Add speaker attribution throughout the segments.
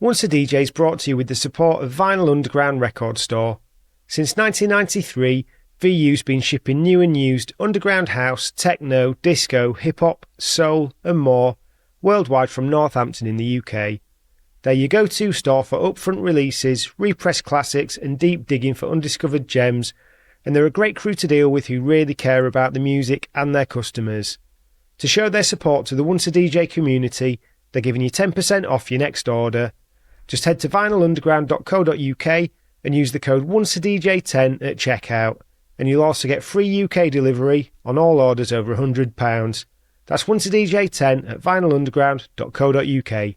Speaker 1: Once a DJ is brought to you with the support of Vinyl Underground Record Store. Since 1993, VU's been shipping new and used underground house, techno, disco, hip-hop, soul and more worldwide from Northampton in the UK. They're your go-to store for upfront releases, repressed classics and deep digging for undiscovered gems, and they're a great crew to deal with who really care about the music and their customers. To show their support to the Once a DJ community, they're giving you 10% off your next order. Just head to vinylunderground.co.uk and use the code ONCEADJ10 at checkout, and you'll also get free UK delivery on all orders over £100. That's ONCEADJ10 at vinylunderground.co.uk.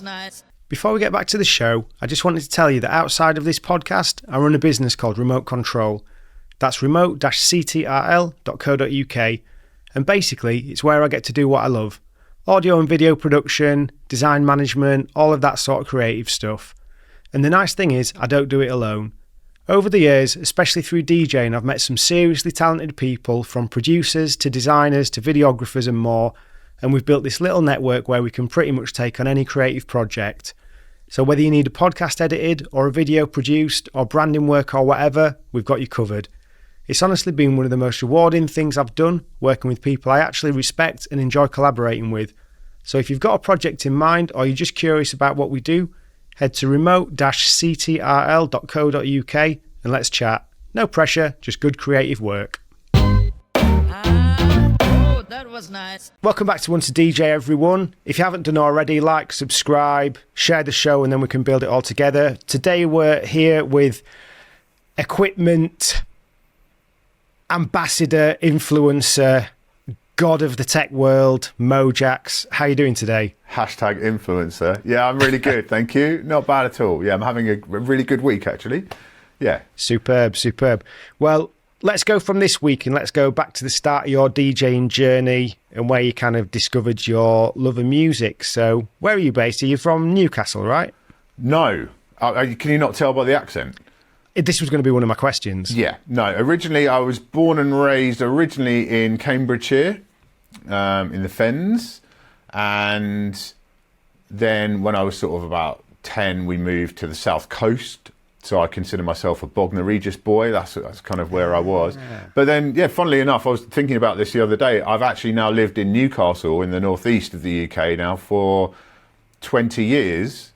Speaker 2: Nice.
Speaker 1: Before we get back to the show, I just wanted to tell you that outside of this podcast, I run a business called Remote Control. That's remote-ctrl.co.uk, and basically it's where I get to do what I love. Audio and video production, design management, all of that sort of creative stuff. And the nice thing is, I don't do it alone. Over the years, especially through DJing, I've met some seriously talented people, from producers to designers to videographers and more, and we've built this little network where we can pretty much take on any creative project. So whether you need a podcast edited or a video produced or branding work or whatever, we've got you covered. It's honestly been one of the most rewarding things I've done, working with people I actually respect and enjoy collaborating with. So if you've got a project in mind or you're just curious about what we do, head to remote-ctrl.co.uk and let's chat. No pressure, just good creative work.
Speaker 2: That was nice.
Speaker 1: Welcome back to Once a DJ, everyone. If you haven't done already, like, subscribe, share the show, and then we can build it all together. Today we're here with equipment ambassador, influencer, god of the tech world, Mojaxx. How are you doing today?
Speaker 3: Hashtag influencer. Yeah, I'm really good, thank you. Not bad at all. Yeah, I'm having a really good week, actually. Yeah.
Speaker 1: Superb. Well, let's go from this week and let's go back to the start of your DJing journey and where you kind of discovered your love of music. So where are you based? Are you from Newcastle, right?
Speaker 3: No. Can you not tell by the accent?
Speaker 1: This was going to be one of my questions.
Speaker 3: Yeah. No. Originally, I was born and raised in Cambridgeshire, in the Fens. And then when I was sort of about 10, we moved to the South Coast. So I consider myself a Bognor Regis boy. That's kind of where I was. Yeah. But then, yeah, funnily enough, I was thinking about this the other day. I've actually now lived in Newcastle in the northeast of the UK now for 20 years.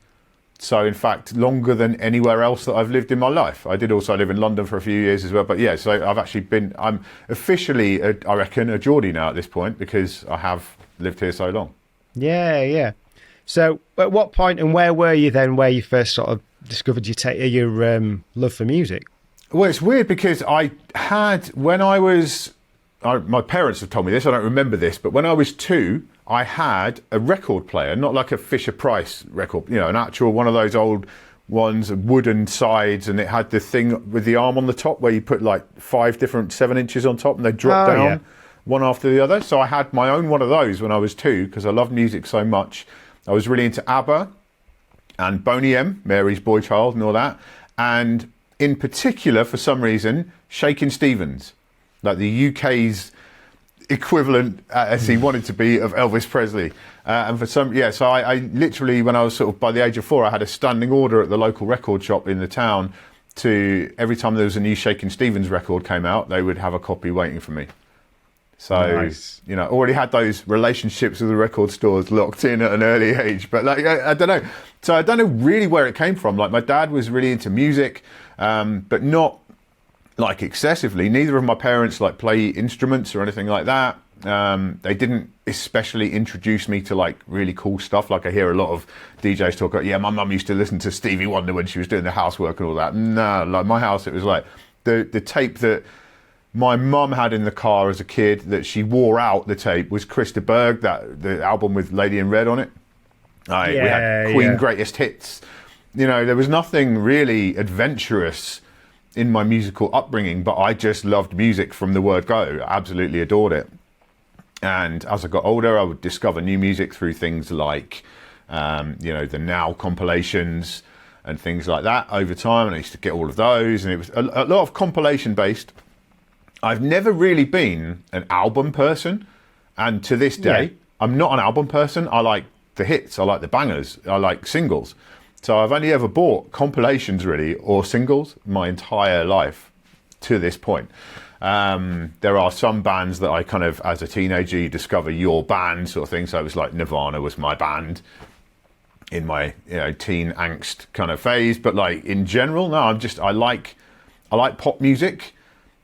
Speaker 3: So, in fact, longer than anywhere else that I've lived in my life. I did also live in London for a few years as well. But yeah, so I'm officially, I reckon, a Geordie now at this point because I have lived here so long.
Speaker 1: Yeah. So at what point and where were you then, where you first sort of discovered your love for music?
Speaker 3: Well, it's weird because I had, my parents have told me this, I don't remember this, but when I was 2, I had a record player, not like a Fisher-Price record, an actual one of those old ones, wooden sides, and it had the thing with the arm on the top where you put like 5 different 7 inches on top and they drop down one after the other. So I had my own one of those when I was 2 because I loved music so much. I was really into ABBA and Boney M, Mary's Boy Child and all that. And in particular, for some reason, Shakin' Stevens, like the UK's equivalent, as he wanted to be, of Elvis Presley. And for some, so I literally, when I was sort of by the age of 4, I had a standing order at the local record shop in the town to, every time there was a new Shakin' Stevens record came out, they would have a copy waiting for me. So,
Speaker 1: nice.
Speaker 3: Already had those relationships with the record stores locked in at an early age. But I don't know. So I don't know really where it came from. Like my dad was really into music, but not like excessively. Neither of my parents like play instruments or anything like that. They didn't especially introduce me to like really cool stuff. Like I hear a lot of DJs talk about, my mum used to listen to Stevie Wonder when she was doing the housework and all that. No, like my house, it was like the tape that my mum had in the car as a kid that she wore out, the tape, was Krista Berg, the album with Lady in Red on it. We had Queen Greatest Hits. There was nothing really adventurous in my musical upbringing, but I just loved music from the word go. I absolutely adored it. And as I got older, I would discover new music through things like, the Now compilations and things like that over time. And I used to get all of those, and it was a lot of compilation based. I've never really been an album person, and to this day, I'm not an album person. I like the hits, I like the bangers, I like singles. So I've only ever bought compilations really, or singles, my entire life to this point. There are some bands that I kind of, as a teenager, you discover your band sort of thing. So it was like Nirvana was my band in my teen angst kind of phase. But like in general, no, I like pop music.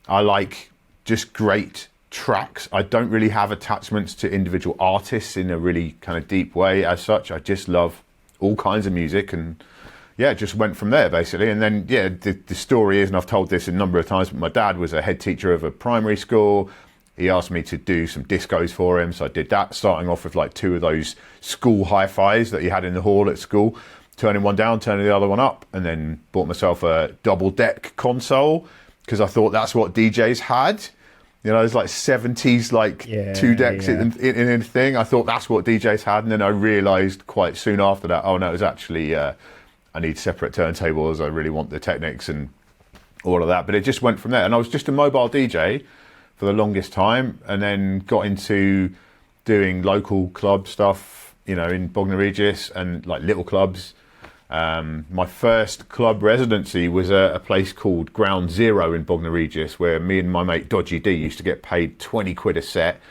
Speaker 3: I like just great tracks. I don't really have attachments to individual artists in a really kind of deep way as such. I just love all kinds of music, and it just went from there basically. And then the story is, and I've told this a number of times, but my dad was a head teacher of a primary school. He asked me to do some discos for him, so I did that, starting off with like 2 of those school hi-fis that you had in the hall at school, turning one down, turning the other one up, and then bought myself a double deck console because I thought that's what DJs had. There's like 70s, like 2 decks in a thing. I thought that's what DJs had. And then I realised quite soon after that, oh no, it was actually, I need separate turntables. I really want the Technics and all of that. But it just went from there. And I was just a mobile DJ for the longest time, and then got into doing local club stuff, in Bognor Regis and like little clubs. My first club residency was a place called Ground Zero in Bognor Regis, where me and my mate Dodgy D used to get paid 20 quid a set.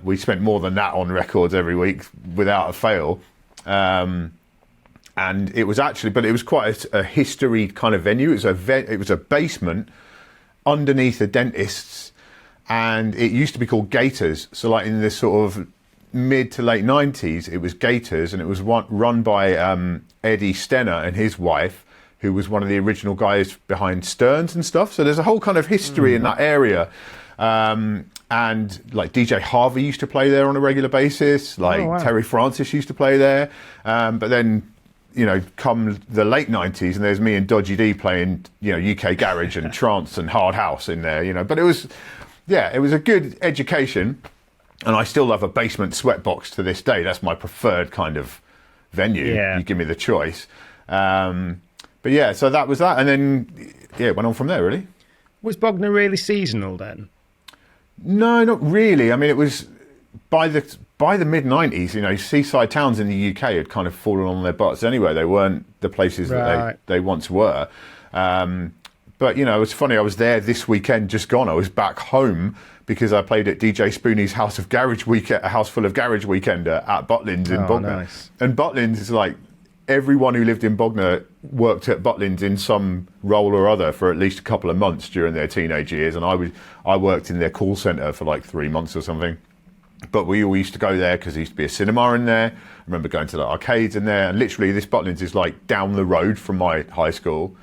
Speaker 3: We spent more than that on records every week without a fail. And it was quite a history kind of venue. It was a basement underneath a dentist's, and it used to be called Gators. So like in this sort of mid to late 90s, it was Gators, and it was run by Eddie Stenner and his wife, who was one of the original guys behind Stearns and stuff. So there's a whole kind of history in that area. And like DJ Harvey used to play there on a regular basis, like Terry Francis used to play there. But then, come the late 90s, and there's me and Dodgy D playing, UK garage and trance and hard house in there, but it was a good education. And I still love a basement sweatbox to this day. That's my preferred kind of venue. You give me the choice. So that was that. And then, it went on from there, really.
Speaker 1: Was Bognor really seasonal then?
Speaker 3: No, not really. I mean, it was by the mid-90s, seaside towns in the UK had kind of fallen on their butts anyway. They weren't the places that they once were. But, it's funny. I was there this weekend, just gone. I was back home because I played at DJ Spoonie's House of Garage weekend, a house full of garage weekend at Butlins in Bognor. Nice. And Butlins is like, everyone who lived in Bognor worked at Butlins in some role or other for at least a couple of months during their teenage years. And I worked in their call centre for like 3 months or something. But we all used to go there because there used to be a cinema in there. I remember going to the arcades in there. And literally this Butlins is like down the road from my high school.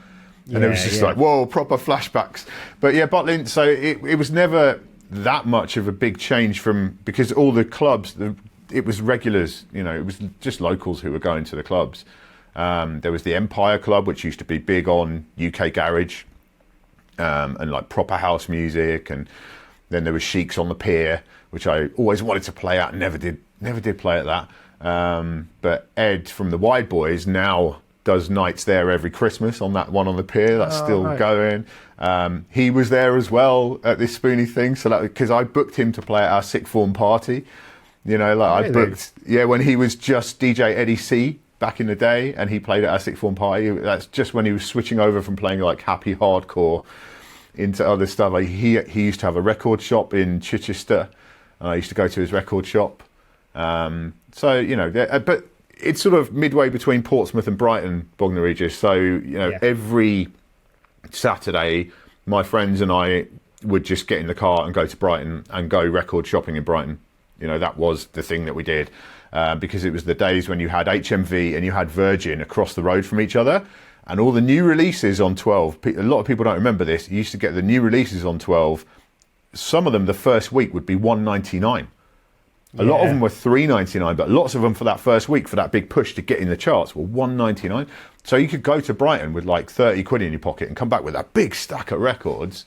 Speaker 3: And it was just like, whoa, proper flashbacks. But Butlins, so it was never that much of a big change because all the clubs, it was regulars, it was just locals who were going to the clubs. There was the Empire Club, which used to be big on UK garage and like proper house music. And then there was Cheeks on the Pier, which I always wanted to play at, never did play at that. But Ed from the Wide Boys now does nights there every Christmas on that one on the pier. That's still going. He was there as well at this Spoonie thing. So because I booked him to play at our sixth form party, really? I booked, when he was just DJ Eddie C back in the day, and he played at our sixth form party. That's just when he was switching over from playing like happy hardcore into other stuff. Like he used to have a record shop in Chichester, and I used to go to his record shop. But it's sort of midway between Portsmouth and Brighton, Bognor Regis. So, every Saturday, my friends and I would just get in the car and go to Brighton and go record shopping in Brighton. That was the thing that we did because it was the days when you had HMV and you had Virgin across the road from each other. And all the new releases on 12, a lot of people don't remember this, you used to get the new releases on 12. Some of them, the first week, would be $1.99. A lot of them were $3.99, but lots of them for that first week, for that big push to get in the charts, were $1.99. So you could go to Brighton with like 30 quid in your pocket and come back with a big stack of records.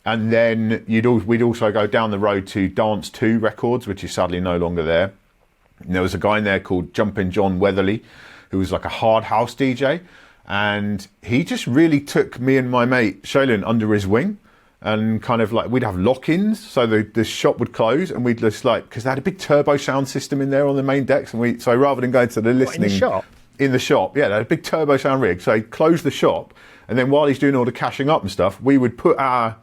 Speaker 3: And then we'd also go down the road to Dance 2 Records, which is sadly no longer there. And there was a guy in there called Jumpin' John Weatherly, who was like a hard house DJ. And he just really took me and my mate Shaylin under his wing. And kind of like, we'd have lock-ins, so the shop would close, and we'd just like, because they had a big turbo sound system in there on the main decks, and so rather than going to the listening...
Speaker 1: in the shop?
Speaker 3: In the shop, yeah, they had a big turbo sound rig. So he'd close the shop, and then while he's doing all the cashing up and stuff, we would put our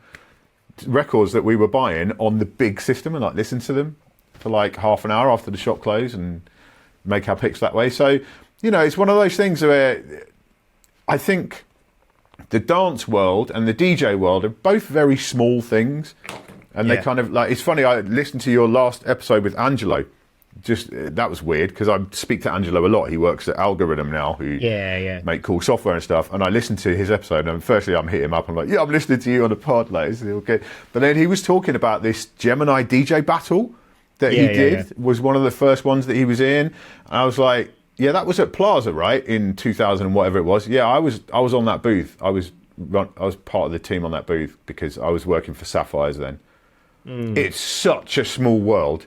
Speaker 3: records that we were buying on the big system and like listen to them for like half an hour after the shop closed and make our picks that way. So, you know, it's one of those things where I think the dance world and the DJ world are both very small things. And they kind of like, it's funny, I listened to your last episode with Angelo. Just that was weird because I speak to Angelo a lot. He works at Algorithm now, who make cool software and stuff. And I listened to his episode, and firstly, I'm hitting him up. I'm like, I'm listening to you on the pod, like, it's okay. But then he was talking about this Gemini DJ battle that he did. Was one of the first ones that he was in. And I was like, that was at Plaza, right, in 2000 and whatever it was. Yeah, I was on that booth. I was part of the team on that booth because I was working for Sapphires then. It's such a small world.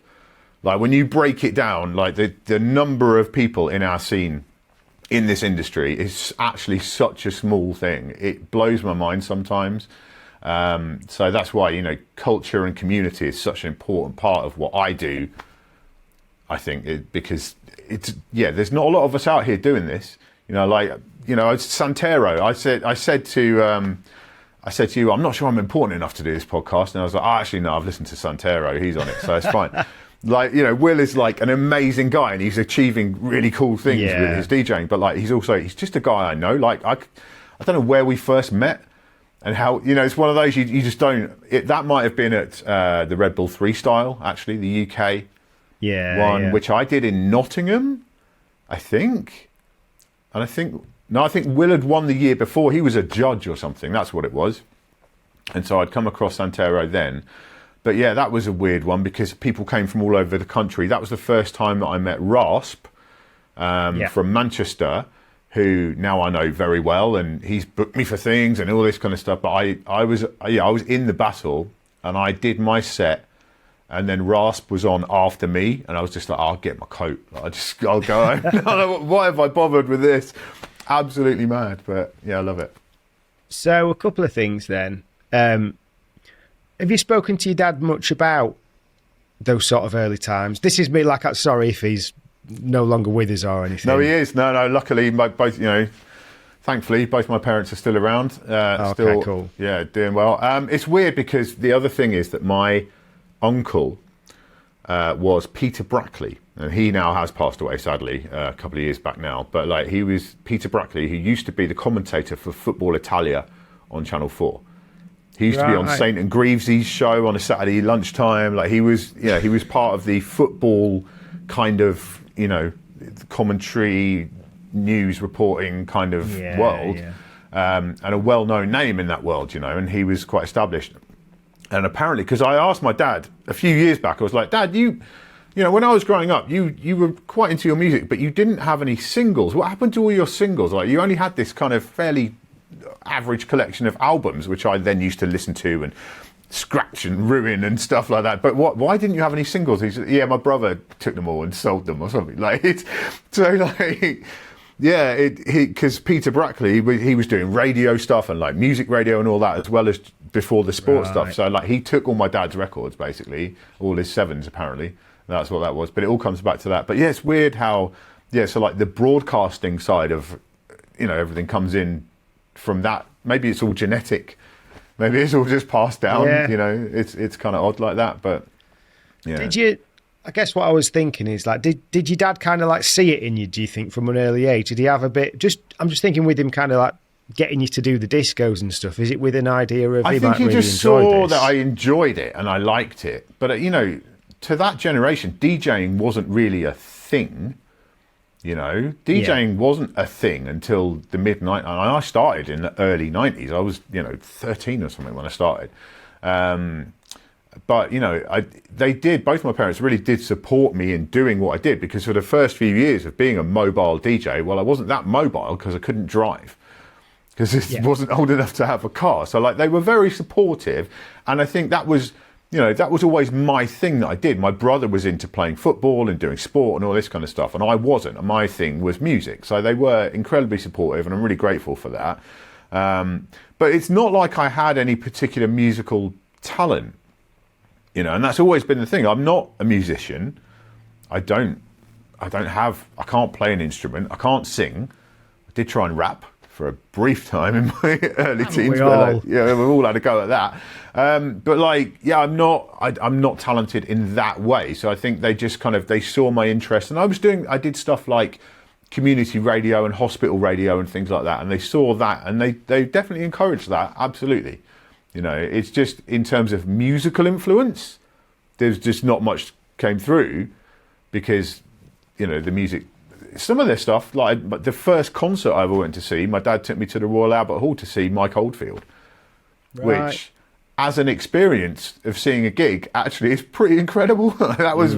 Speaker 3: Like when you break it down, like the number of people in our scene in this industry is actually such a small thing. It blows my mind sometimes. So that's why, you know, culture and community is such an important part of what I do. I think because it's there's not a lot of us out here doing this. You know, like, you know, Santero. I said to you, I'm not sure I'm important enough to do this podcast. And I was like, actually, no, I've listened to Santero. He's on it, so it's fine. Like, you know, Will is like an amazing guy and he's achieving really cool things with his DJing. But like, he's just a guy I know. Like, I don't know where we first met and how, you know, it's one of those, you just don't, that might have been at the Red Bull 3 Style, actually, the UK one, which I did in Nottingham, I think. And I think Will had won the year before. He was a judge or something. That's what it was. And so I'd come across Santero then. But yeah, that was a weird one because people came from all over the country. That was the first time that I met Rasp from Manchester, who now I know very well, and he's booked me for things and all this kind of stuff. But I was in the battle and I did my set, and then Rasp was on after me, and I was just like, I'll get my coat. I'll go home. Why have I bothered with this? Absolutely mad, but yeah, I love it.
Speaker 1: So a couple of things then. Have you spoken to your dad much about those sort of early times? This is me, like, sorry if he's no longer with us or anything.
Speaker 3: No, he is. No. Luckily, both, you know, thankfully, both my parents are still around.
Speaker 1: Okay, cool.
Speaker 3: Yeah, doing well. It's weird because the other thing is that my uncle was Peter Brackley, and he now has passed away, sadly, a couple of years back now. But like, he was Peter Brackley, who used to be the commentator for Football Italia on Channel 4. He used to be on Saint and Greaves' show on a Saturday lunchtime. Like, he was part of the football kind of, you know, commentary, news reporting kind of world, and a well-known name in that world, you know, and he was quite established. And apparently, because I asked my dad a few years back, I was like, Dad, you know, when I was growing up, you were quite into your music, but you didn't have any singles. What happened to all your singles? Like, you only had this kind of fairly average collection of albums, which I then used to listen to and scratch and ruin and stuff like that. But why didn't you have any singles? He said, my brother took them all and sold them or something. Like, because Peter Brackley, he was doing radio stuff and like music radio and all that, as well as before the sports stuff. So like, he took all my dad's records, basically, all his sevens apparently. That's what that was. But it all comes back to that. But yeah, it's weird how, so like the broadcasting side of, you know, everything comes in from that. Maybe it's all genetic. Maybe it's all just passed down. You know, it's kind of odd like that. But yeah.
Speaker 1: Did you? I guess what I was thinking is like, did your dad kind of like see it in you? Do you think from an early age? Did he have a bit? I'm just thinking with him, kind of like getting you to do the discos and stuff. Is it with an idea of?
Speaker 3: I think he just saw that I enjoyed it and I liked it. But you know, to that generation, DJing wasn't really a thing. You know, DJing wasn't a thing until the mid-90s. And I started in the early 90s. I was, 13 or something when I started. But both my parents really did support me in doing what I did, because for the first few years of being a mobile DJ, well, I wasn't that mobile because I couldn't drive, because it wasn't old enough to have a car. So like, they were very supportive, and I think that was always my thing that I did. My brother was into playing football and doing sport and all this kind of stuff, and I wasn't. And my thing was music. So they were incredibly supportive, and I'm really grateful for that. But it's not like I had any particular musical talent, and that's always been the thing. I'm not a musician. I can't play an instrument. I can't sing. I did try and rap for a brief time in my early teens. We've all had a go at that. But I'm not talented in that way. So I think they just they saw my interest, and I did stuff like community radio and hospital radio and things like that, and they saw that, and they definitely encouraged that. Absolutely. It's just in terms of musical influence, there's just not much came through, because the music, some of their stuff, like the first concert I ever went to see, my dad took me to the Royal Albert Hall to see Mike Oldfield, which, as an experience of seeing a gig, actually is pretty incredible. That was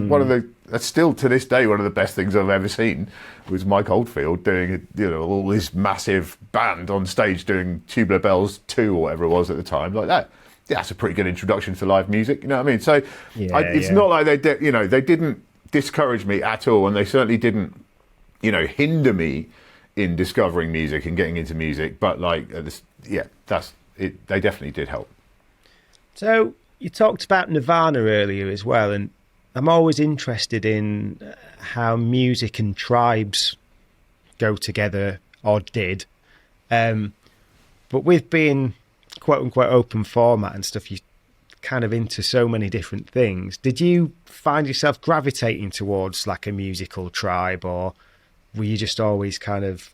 Speaker 3: that's still to this day one of the best things I've ever seen, was Mike Oldfield doing all this massive band on stage doing Tubular Bells 2 or whatever it was at the time, like that. Yeah, that's a pretty good introduction to live music. You know what I mean? So it's not like they didn't discourage me at all, and they certainly didn't hinder me in discovering music and getting into music. But that's it. They definitely did help.
Speaker 1: So you talked about Nirvana earlier as well, and I'm always interested in how music and tribes go together, or did. But with being quote unquote open format and stuff, you kind of into so many different things. Did you find yourself gravitating towards like a musical tribe, or were you just always kind of...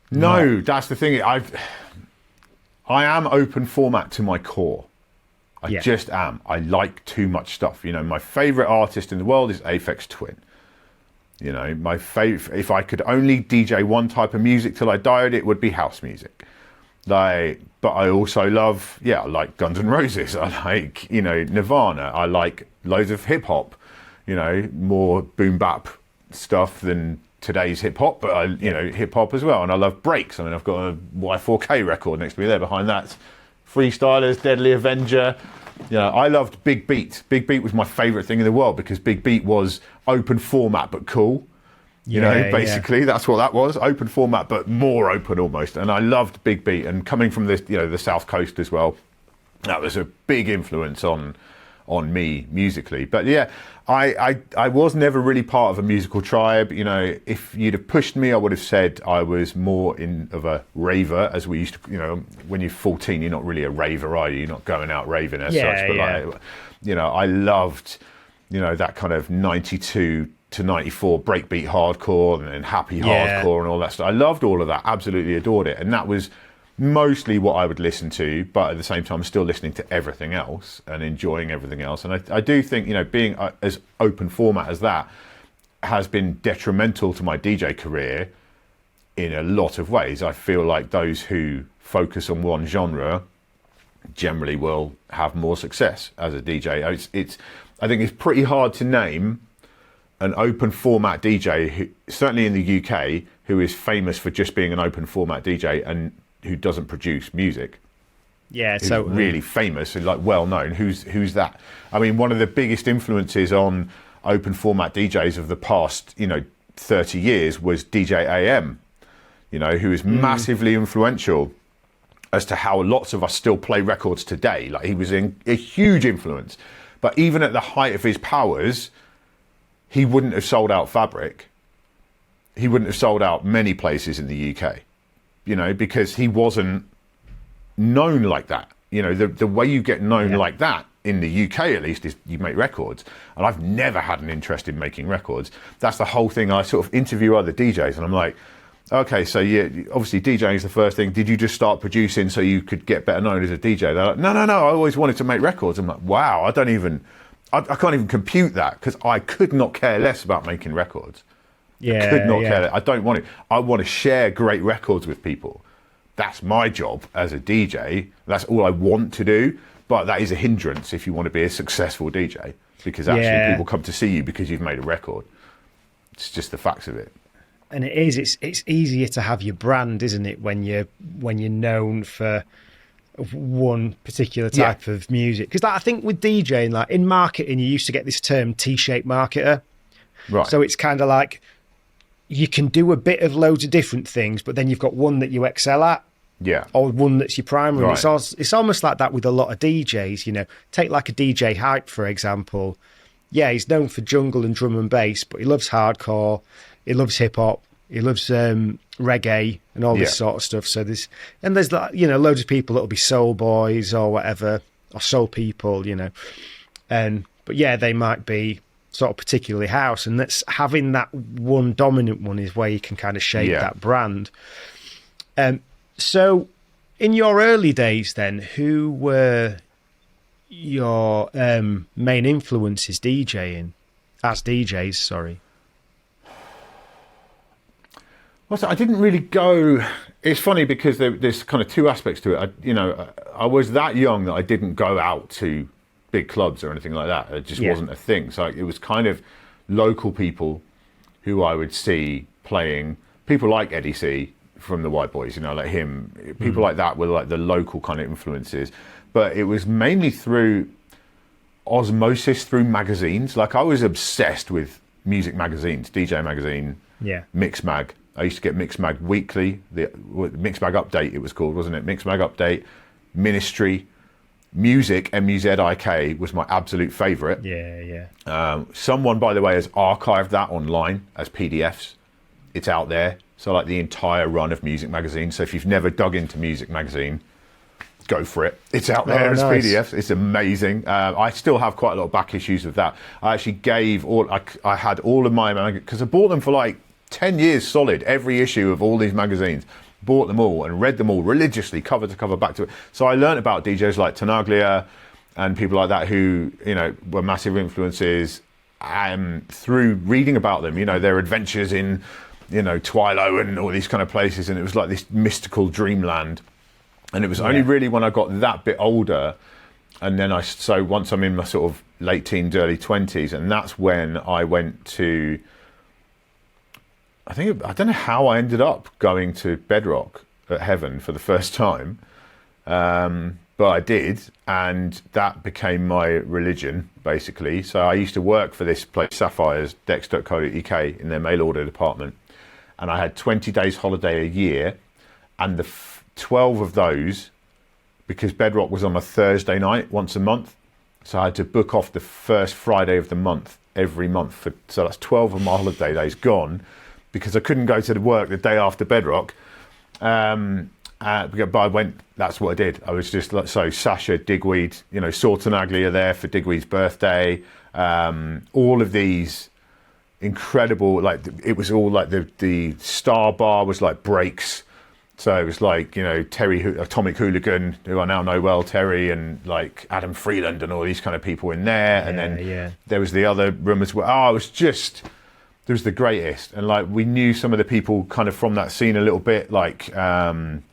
Speaker 3: No, that's the thing. I am open format to my core. I just am. I like too much stuff. My favourite artist in the world is Aphex Twin. My favourite, if I could only DJ one type of music till I died, it would be house music. But I also love, I like Guns N' Roses. I like, Nirvana. I like loads of hip hop, more boom bap stuff than today's hip hop, but hip hop as well. And I love breaks. I mean, I've got a Y4K record next to me there. Behind that, Freestylers, Deadly Avenger. I loved Big Beat. Big Beat was my favourite thing in the world, because Big Beat was open format but cool. Basically that's what that was, open format but more open almost. And I loved Big Beat, and coming from this, the South Coast as well, that was a big influence on me musically. But I was never really part of a musical tribe. If you'd have pushed me, I would have said I was more of a raver, as we used to, when you're 14, you're not really a raver, are you? You're not going out raving as such. But I loved, that kind of 92 to 94 breakbeat hardcore and happy hardcore and all that stuff. I loved all of that, absolutely adored it. And that was mostly what I would listen to, but at the same time still listening to everything else and enjoying everything else. And I do think, being as open format as that has been detrimental to my DJ career in a lot of ways. I feel like those who focus on one genre generally will have more success as a DJ. I think it's pretty hard to name an open format DJ who, certainly in the UK, who is famous for just being an open format DJ and who doesn't produce music. So really famous and well known. Who's that? I mean, one of the biggest influences on open format DJs of the past 30 years was DJ AM, who is massively influential as to how lots of us still play records today. Like, he was a huge influence, but even at the height of his powers, he wouldn't have sold out Fabric. He wouldn't have sold out many places in the UK, because he wasn't known like that. The way you get known like that, in the UK at least, is you make records. And I've never had an interest in making records. That's the whole thing. I sort of interview other DJs and I'm like, okay, so obviously DJing is the first thing. Did you just start producing so you could get better known as a DJ? They're like, no, I always wanted to make records. I'm like, wow, I can't even compute that, because I could not care less about making records. I could not care less. I don't want it. I want to share great records with people. That's my job as a DJ. That's all I want to do. But that is a hindrance if you want to be a successful DJ, because actually people come to see you because you've made a record. It's just the facts of it.
Speaker 1: And it's easier to have your brand, isn't it, when you're known for one particular type of music? Because I think with DJing, like in marketing, you used to get this term T-shaped marketer.
Speaker 3: Right.
Speaker 1: So it's kind of like you can do a bit of loads of different things, but then you've got one that you excel at.
Speaker 3: Yeah.
Speaker 1: Or one that's your primary.
Speaker 3: Right.
Speaker 1: It's almost like that with a lot of DJs, you know. Take like a DJ Hype, for example. Yeah, he's known for jungle and drum and bass, but he loves hardcore, he loves hip hop, he loves reggae and all this sort of stuff. So there's like, you know, loads of people that'll be soul boys or whatever, or soul people, you know. But yeah, they might be sort of particularly house, and that's having that one dominant one is where you can kind of shape that brand. So in your early days then, who were your main influences as DJs, sorry?
Speaker 3: Well, so I didn't really go. It's funny because there's kind of two aspects to it. I was that young that I didn't go out to big clubs or anything like that. It just wasn't a thing. So it was kind of local people who I would see playing. People like Eddie C from the White Boys, you know, like him. People like that were like the local kind of influences. But it was mainly through osmosis, through magazines. Like I was obsessed with music magazines, DJ Magazine, Mix Mag. I used to get Mix Mag Weekly, the Mix Mag Update it was called, wasn't it? Mix Mag Update, Ministry, Music, M-U-Z-I-K was my absolute favourite. Someone, by the way, has archived that online as PDFs. It's out there. So like the entire run of Music Magazine. So if you've never dug into Music Magazine, go for it. It's out there as PDFs. It's amazing. I still have quite a lot of back issues of that. I actually I had all of my, because I bought them for like 10 years solid, every issue of all these magazines. Bought them all and read them all religiously, cover to cover, back to it. So I learned about DJs like Tenaglia and people like that who, you know, were massive influences through reading about them, you know, their adventures in, you know, Twilo and all these kind of places. And it was like this mystical dreamland. And it was only really when I got that bit older, and then so once I'm in my sort of late teens, early 20s, and that's when I went to, I don't know how I ended up going to Bedrock at Heaven for the first time, but I did, and that became my religion, basically. So I used to work for this place, Sapphires, dex.co.uk, in their mail order department, and I had 20 days holiday a year, and the 12 of those, because Bedrock was on a Thursday night once a month, so I had to book off the first Friday of the month every month. So that's 12 of my holiday days gone, because I couldn't go to the work the day after Bedrock. But I went, that's what I did. I was just like, so Sasha, Digweed, you know, saw Tenaglia there for Digweed's birthday. All of these incredible, like, it was all like the Star Bar was like breaks. So it was like, you know, Terry, Atomic Hooligan, who I now know well, Terry, and like Adam Freeland and all these kind of people in there. And then there was the other room as well. Oh, it was just, it was the greatest. And like, we knew some of the people kind of from that scene a little bit, like Demi,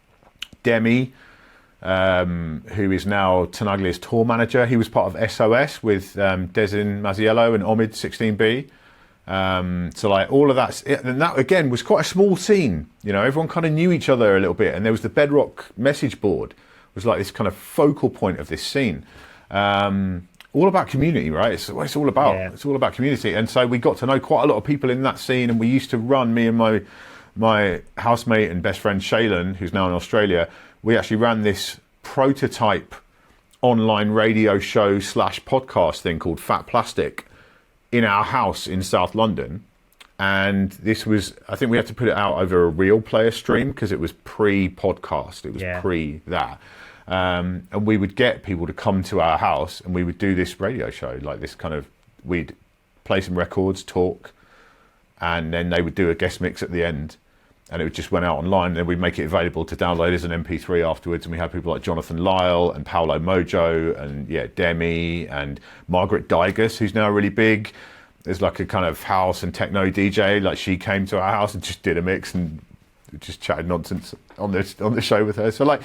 Speaker 3: who is now Tenaglia's tour manager. He was part of SOS with Desin Maziello and Omid 16B. So like all of that, and that again was quite a small scene, you know, everyone kind of knew each other a little bit, and there was the Bedrock message board was like this kind of focal point of this scene. All about community, right? It's all about. Yeah. It's all about community, and so we got to know quite a lot of people in that scene, and we used to run, me and my housemate and best friend Shaylin, who's now in Australia. We actually ran this prototype online radio show / podcast thing called Fat Plastic in our house in South London. And this was, I think we had to put it out over a real player stream because it was pre-podcast. It was pre that. And we would get people to come to our house and we would do this radio show, like this kind of, we'd play some records, talk, and then they would do a guest mix at the end. And it would just went out online, and then we'd make it available to download as an MP3 afterwards. And we had people like Jonathan Lyle and Paolo Mojo and Demi and Margaret Dygus, who's now really big. There's like a kind of house and techno DJ. Like she came to our house and just did a mix and just chatted nonsense on the show with her. So like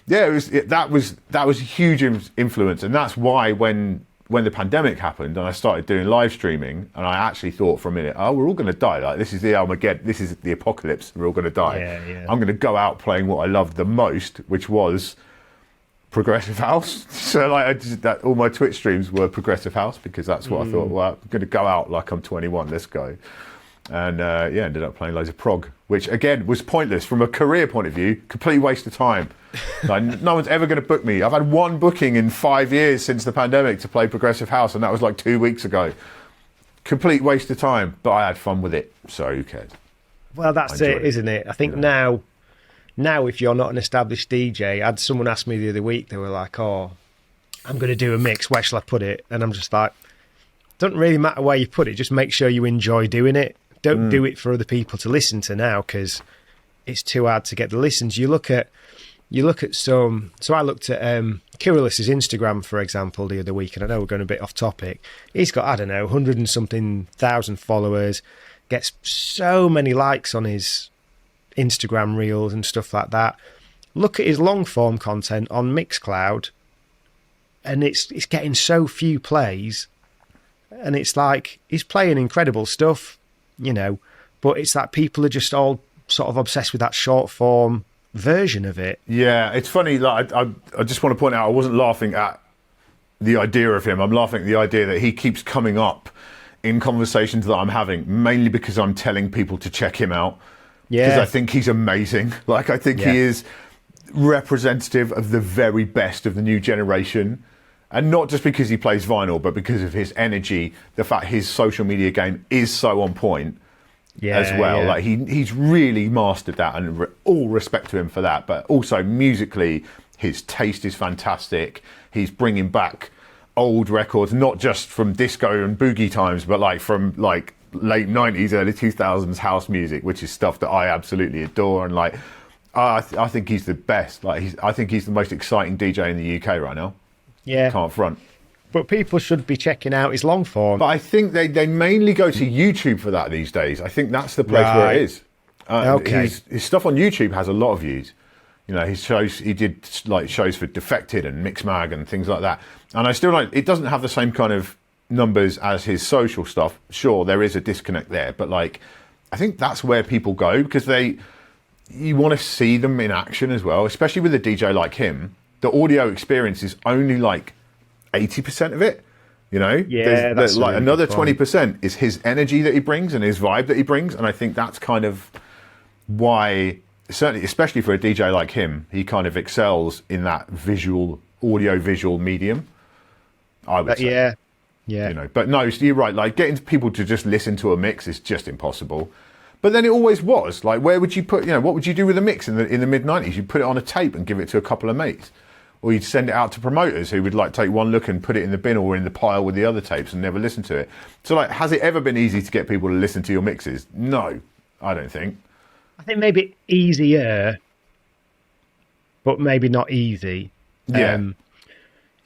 Speaker 3: yeah, that was a huge influence, and that's why when the pandemic happened and I started doing live streaming, and I actually thought for a minute, oh, we're all going to die. Like, this is the Armageddon. This is the apocalypse. We're all going to die.
Speaker 1: Yeah.
Speaker 3: I'm going to go out playing what I loved the most, which was progressive house. So like, all my Twitch streams were progressive house because that's what I thought. Well, I'm going to go out like I'm 21. Let's go. And ended up playing loads of prog, which again was pointless from a career point of view. Complete waste of time. Like, no one's ever going to book me. I've had one booking in 5 years since the pandemic to play progressive house, and that was like 2 weeks ago. Complete waste of time, but I had fun with it, so who cares?
Speaker 1: Well, that's it, isn't it? I think now if you're not an established DJ, I had someone ask me the other week, they were like, oh, I'm going to do a mix, where shall I put it? And I'm just like, doesn't really matter where you put it, just make sure you enjoy doing it. Don't do it for other people to listen to now, because it's too hard to get the listens. You look at some. So I looked at Kyrillis's Instagram, for example, the other week, and I know we're going a bit off topic. He's got, I don't know, 100 and something thousand followers, gets so many likes on his Instagram reels and stuff like that. Look at his long form content on Mixcloud, and it's getting so few plays, and it's like he's playing incredible stuff. But it's that people are just all sort of obsessed with that short form version of it.
Speaker 3: Yeah, it's funny. Like, I just want to point out, I wasn't laughing at the idea of him. I'm laughing at the idea that he keeps coming up in conversations that I'm having, mainly because I'm telling people to check him out. Yeah, because I think he's amazing. Like, I think he is representative of the very best of the new generation. And not just because he plays vinyl, but because of his energy, the fact his social media game is so on point as well. Yeah. Like, he's really mastered that, and all respect to him for that. But also musically, his taste is fantastic. He's bringing back old records, not just from disco and boogie times, but like from like late 90s, early 2000s house music, which is stuff that I absolutely adore. And like, I think he's the best. Like, I think he's the most exciting DJ in the UK right now.
Speaker 1: Yeah,
Speaker 3: can't front.
Speaker 1: But people should be checking out his long form.
Speaker 3: But I think they mainly go to YouTube for that these days. I think that's the place where it is.
Speaker 1: Okay.
Speaker 3: His stuff on YouTube has a lot of views. He did like shows for Defected and Mixmag and things like that. And I still it doesn't have the same kind of numbers as his social stuff. Sure, there is a disconnect there, but like, I think that's where people go because you want to see them in action as well, especially with a DJ like him. The audio experience is only like 80% of it,
Speaker 1: Yeah, that's
Speaker 3: like another 20% is his energy that he brings and his vibe that he brings, and I think that's kind of why, certainly, especially for a DJ like him, he kind of excels in that audio-visual medium. I would say. Yeah. But no, you're right. Like, getting people to just listen to a mix is just impossible. But then it always was. Like, where would you put? What would you do with a mix in the mid '90s? You'd put it on a tape and give it to a couple of mates. Or you'd send it out to promoters who would like take one look and put it in the bin or in the pile with the other tapes and never listen to it. So like, has it ever been easy to get people to listen to your mixes? No, I don't think.
Speaker 1: I think maybe easier, but maybe not easy.
Speaker 3: Yeah.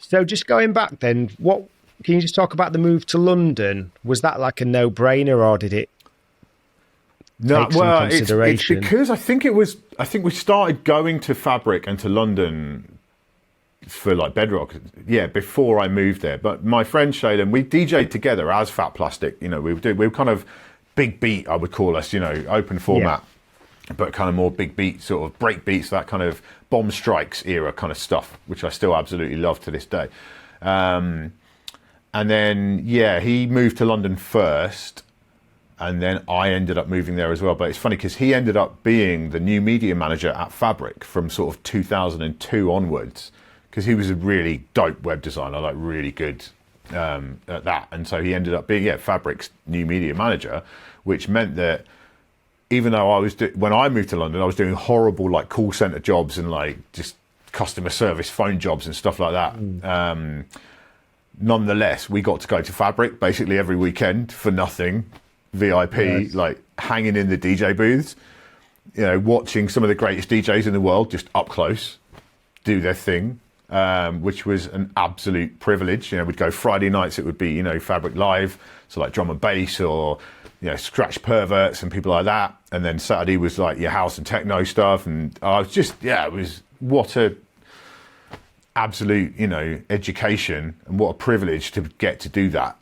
Speaker 1: So just going back then, can you just talk about the move to London? Was that like a no-brainer, or did it take some consideration?
Speaker 3: It's because I think we started going to Fabric and to London for like Bedrock, before I moved there. But my friend Shaylan, we DJ'd together as Fat Plastic. We were kind of big beat, I would call us, open format, but kind of more big beat, sort of break beats, that kind of Bomb Strikes era kind of stuff, which I still absolutely love to this day. And then, he moved to London first, and then I ended up moving there as well. But it's funny because he ended up being the new media manager at Fabric from sort of 2002 onwards, because he was a really dope web designer, like really good at that. And so he ended up being, Fabric's new media manager, which meant that even though when I moved to London, I was doing horrible like call center jobs and like just customer service phone jobs and stuff like that. Nonetheless, we got to go to Fabric basically every weekend for nothing, VIP, like hanging in the DJ booths, watching some of the greatest DJs in the world just up close do their thing. Which was an absolute privilege. We'd go Friday nights, it would be, Fabric Live, so like drum and bass or, Scratch Perverts and people like that. And then Saturday was like your house and techno stuff. And I was just, it was, what a absolute, education, and what a privilege to get to do that.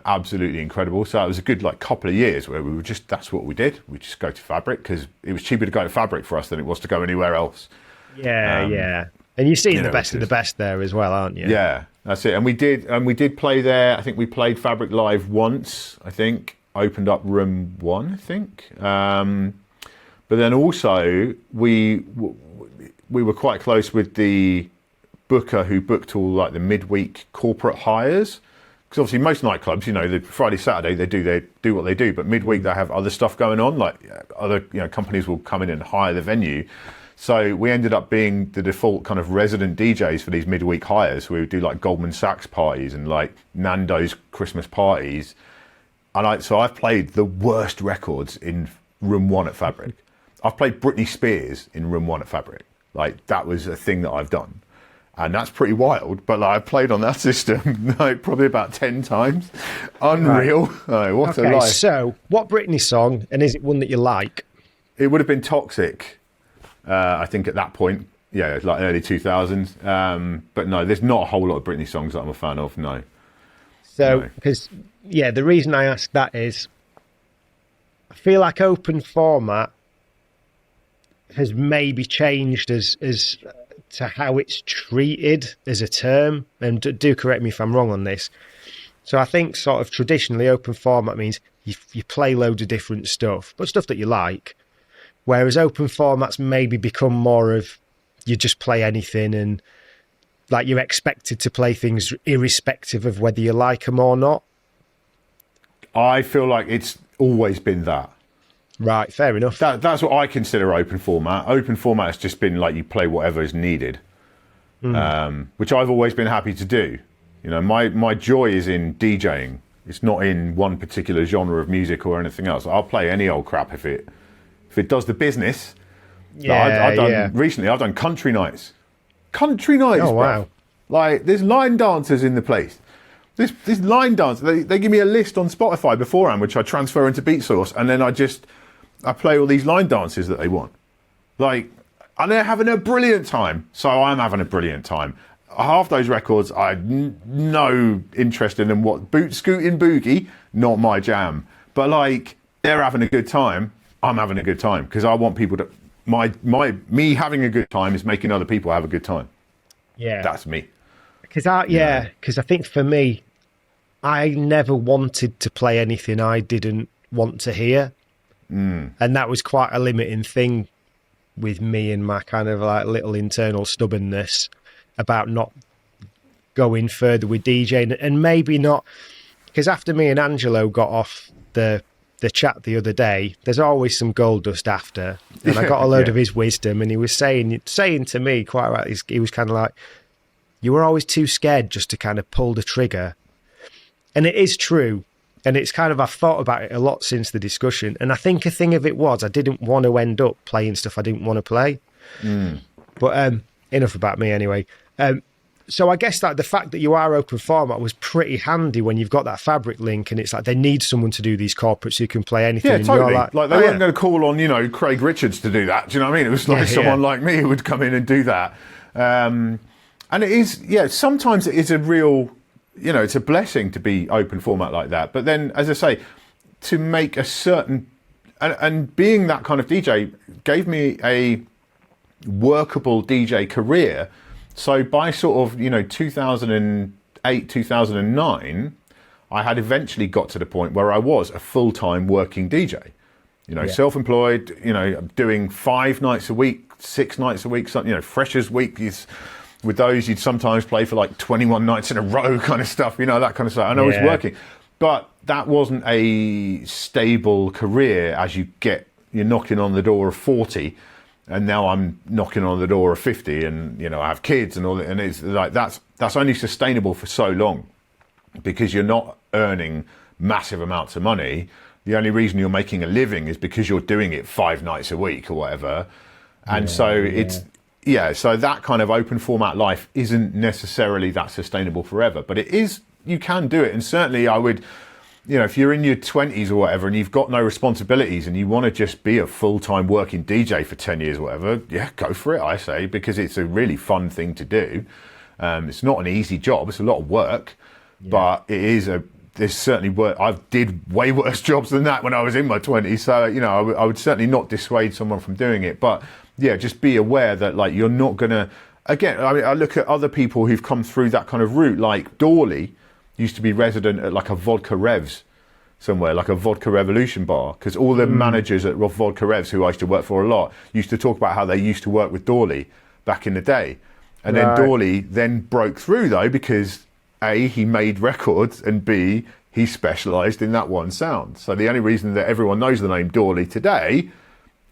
Speaker 3: Absolutely incredible. So it was a good couple of years where that's what we did. We just go to Fabric because it was cheaper to go to Fabric for us than it was to go anywhere else.
Speaker 1: Yeah. And you're seeing the best of the best there as well, aren't you?
Speaker 3: Yeah, that's it. And we did play there. I think we played Fabric live once, I think. Opened up room 1, I think. But then also we were quite close with the booker who booked all the midweek corporate hires. Because obviously most nightclubs, the Friday, Saturday, they do what they do. But midweek they have other stuff going on. Other companies will come in and hire the venue. So we ended up being the default kind of resident DJs for these midweek hires. We would do Goldman Sachs parties and Nando's Christmas parties. And so I've played the worst records in room 1 at Fabric. I've played Britney Spears in room 1 at Fabric. That was a thing that I've done. And that's pretty wild. But I've played on that system probably about 10 times. Unreal. Right. What a life.
Speaker 1: So what Britney song, and is it one that you like?
Speaker 3: It would have been Toxic. I think at that point, early 2000s. But no, there's not a whole lot of Britney songs that I'm a fan of, no.
Speaker 1: So, because, the reason I ask that is, I feel like open format has maybe changed as to how it's treated as a term, and do correct me if I'm wrong on this. So I think sort of traditionally open format means you play loads of different stuff, but stuff that you like. Whereas open formats maybe become more of you just play anything and you're expected to play things irrespective of whether you like them or not.
Speaker 3: I feel like it's always been that.
Speaker 1: Right, fair enough.
Speaker 3: That's what I consider open format. Open format has just been you play whatever is needed, which I've always been happy to do. My joy is in DJing. It's not in one particular genre of music or anything else. I'll play any old crap if it does the business. Recently I've done country nights. Country nights,
Speaker 1: oh, wow.
Speaker 3: There's line dancers in the place. This line dance, they give me a list on Spotify beforehand, which I transfer into BeatSource, and then I play all these line dances that they want. And they're having a brilliant time. So I'm having a brilliant time. Half those records, I had no interest in them. Scootin' Boogie, not my jam. But they're having a good time. I'm having a good time because I want people to. Me having a good time is making other people have a good time.
Speaker 1: Yeah,
Speaker 3: that's me.
Speaker 1: Because I think for me, I never wanted to play anything I didn't want to hear, and that was quite a limiting thing with me and my kind of little internal stubbornness about not going further with DJing, and maybe not because after me and Angelo got off the chat the other day, there's always some gold dust after, and I got a load of his wisdom, and he was saying to me quite right, he was kind of like, you were always too scared just to kind of pull the trigger. And it is true, and it's kind of, I've thought about it a lot since the discussion, and I think a thing of it was I didn't want to end up playing stuff I didn't want to play. But enough about me anyway. So I guess the fact that you are open format was pretty handy when you've got that Fabric link, and it's they need someone to do these corporates who can play anything.
Speaker 3: Yeah,
Speaker 1: and
Speaker 3: totally.
Speaker 1: You're
Speaker 3: they weren't going to call on, Craig Richards to do that. Do you know what I mean? It was someone like me who would come in and do that. And it is, sometimes it is a real, it's a blessing to be open format like that. But then, as I say, to make a certain, and being that kind of DJ gave me a workable DJ career. So by sort of, 2008, 2009, I had eventually got to the point where I was a full-time working DJ. Self-employed, doing 5 nights a week, 6 nights a week, Freshers Week. With those, you'd sometimes play for 21 nights in a row kind of stuff, that kind of stuff. And I was working. But that wasn't a stable career as you're knocking on the door of 40. And now I'm knocking on the door of 50 and, I have kids and all that. And it's that's only sustainable for so long because you're not earning massive amounts of money. The only reason you're making a living is because you're doing it 5 nights a week or whatever. And so that kind of open format life isn't necessarily that sustainable forever, but it is, you can do it. And certainly I would, if you're in your 20s or whatever and you've got no responsibilities and you want to just be a full-time working DJ for 10 years or whatever, go for it, I say, because it's a really fun thing to do. It's not an easy job. It's a lot of work, but it is there's certainly work. I did way worse jobs than that when I was in my 20s. So, you know, I would certainly not dissuade someone from doing it. But yeah, just be aware that like you're not going to, again, I mean, I look at other people who've come through that kind of route, like Dawley used to be resident at like a Vodka Revs somewhere, like a Vodka Revolution bar, because all the managers at Vodka Revs, who I used to work for a lot, used to talk about how they used to work with Dawley back in the day. And then Dawley then broke through though, because A, he made records, and B, he specialised in that one sound. So the only reason that everyone knows the name Dawley today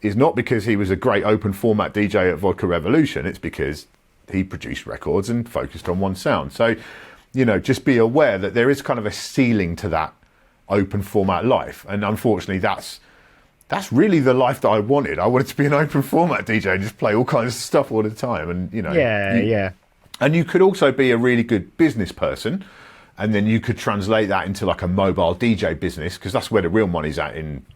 Speaker 3: is not because he was a great open format DJ at Vodka Revolution, it's because he produced records and focused on one sound. So, you know, just be aware that there is kind of a ceiling to that open format life. And unfortunately, that's really the life that I wanted. I wanted to be an open format DJ and just play all kinds of stuff all the time. And, you know. And you could also be a really good business person, and then you could translate that into like a mobile DJ business, because that's where the real money's at in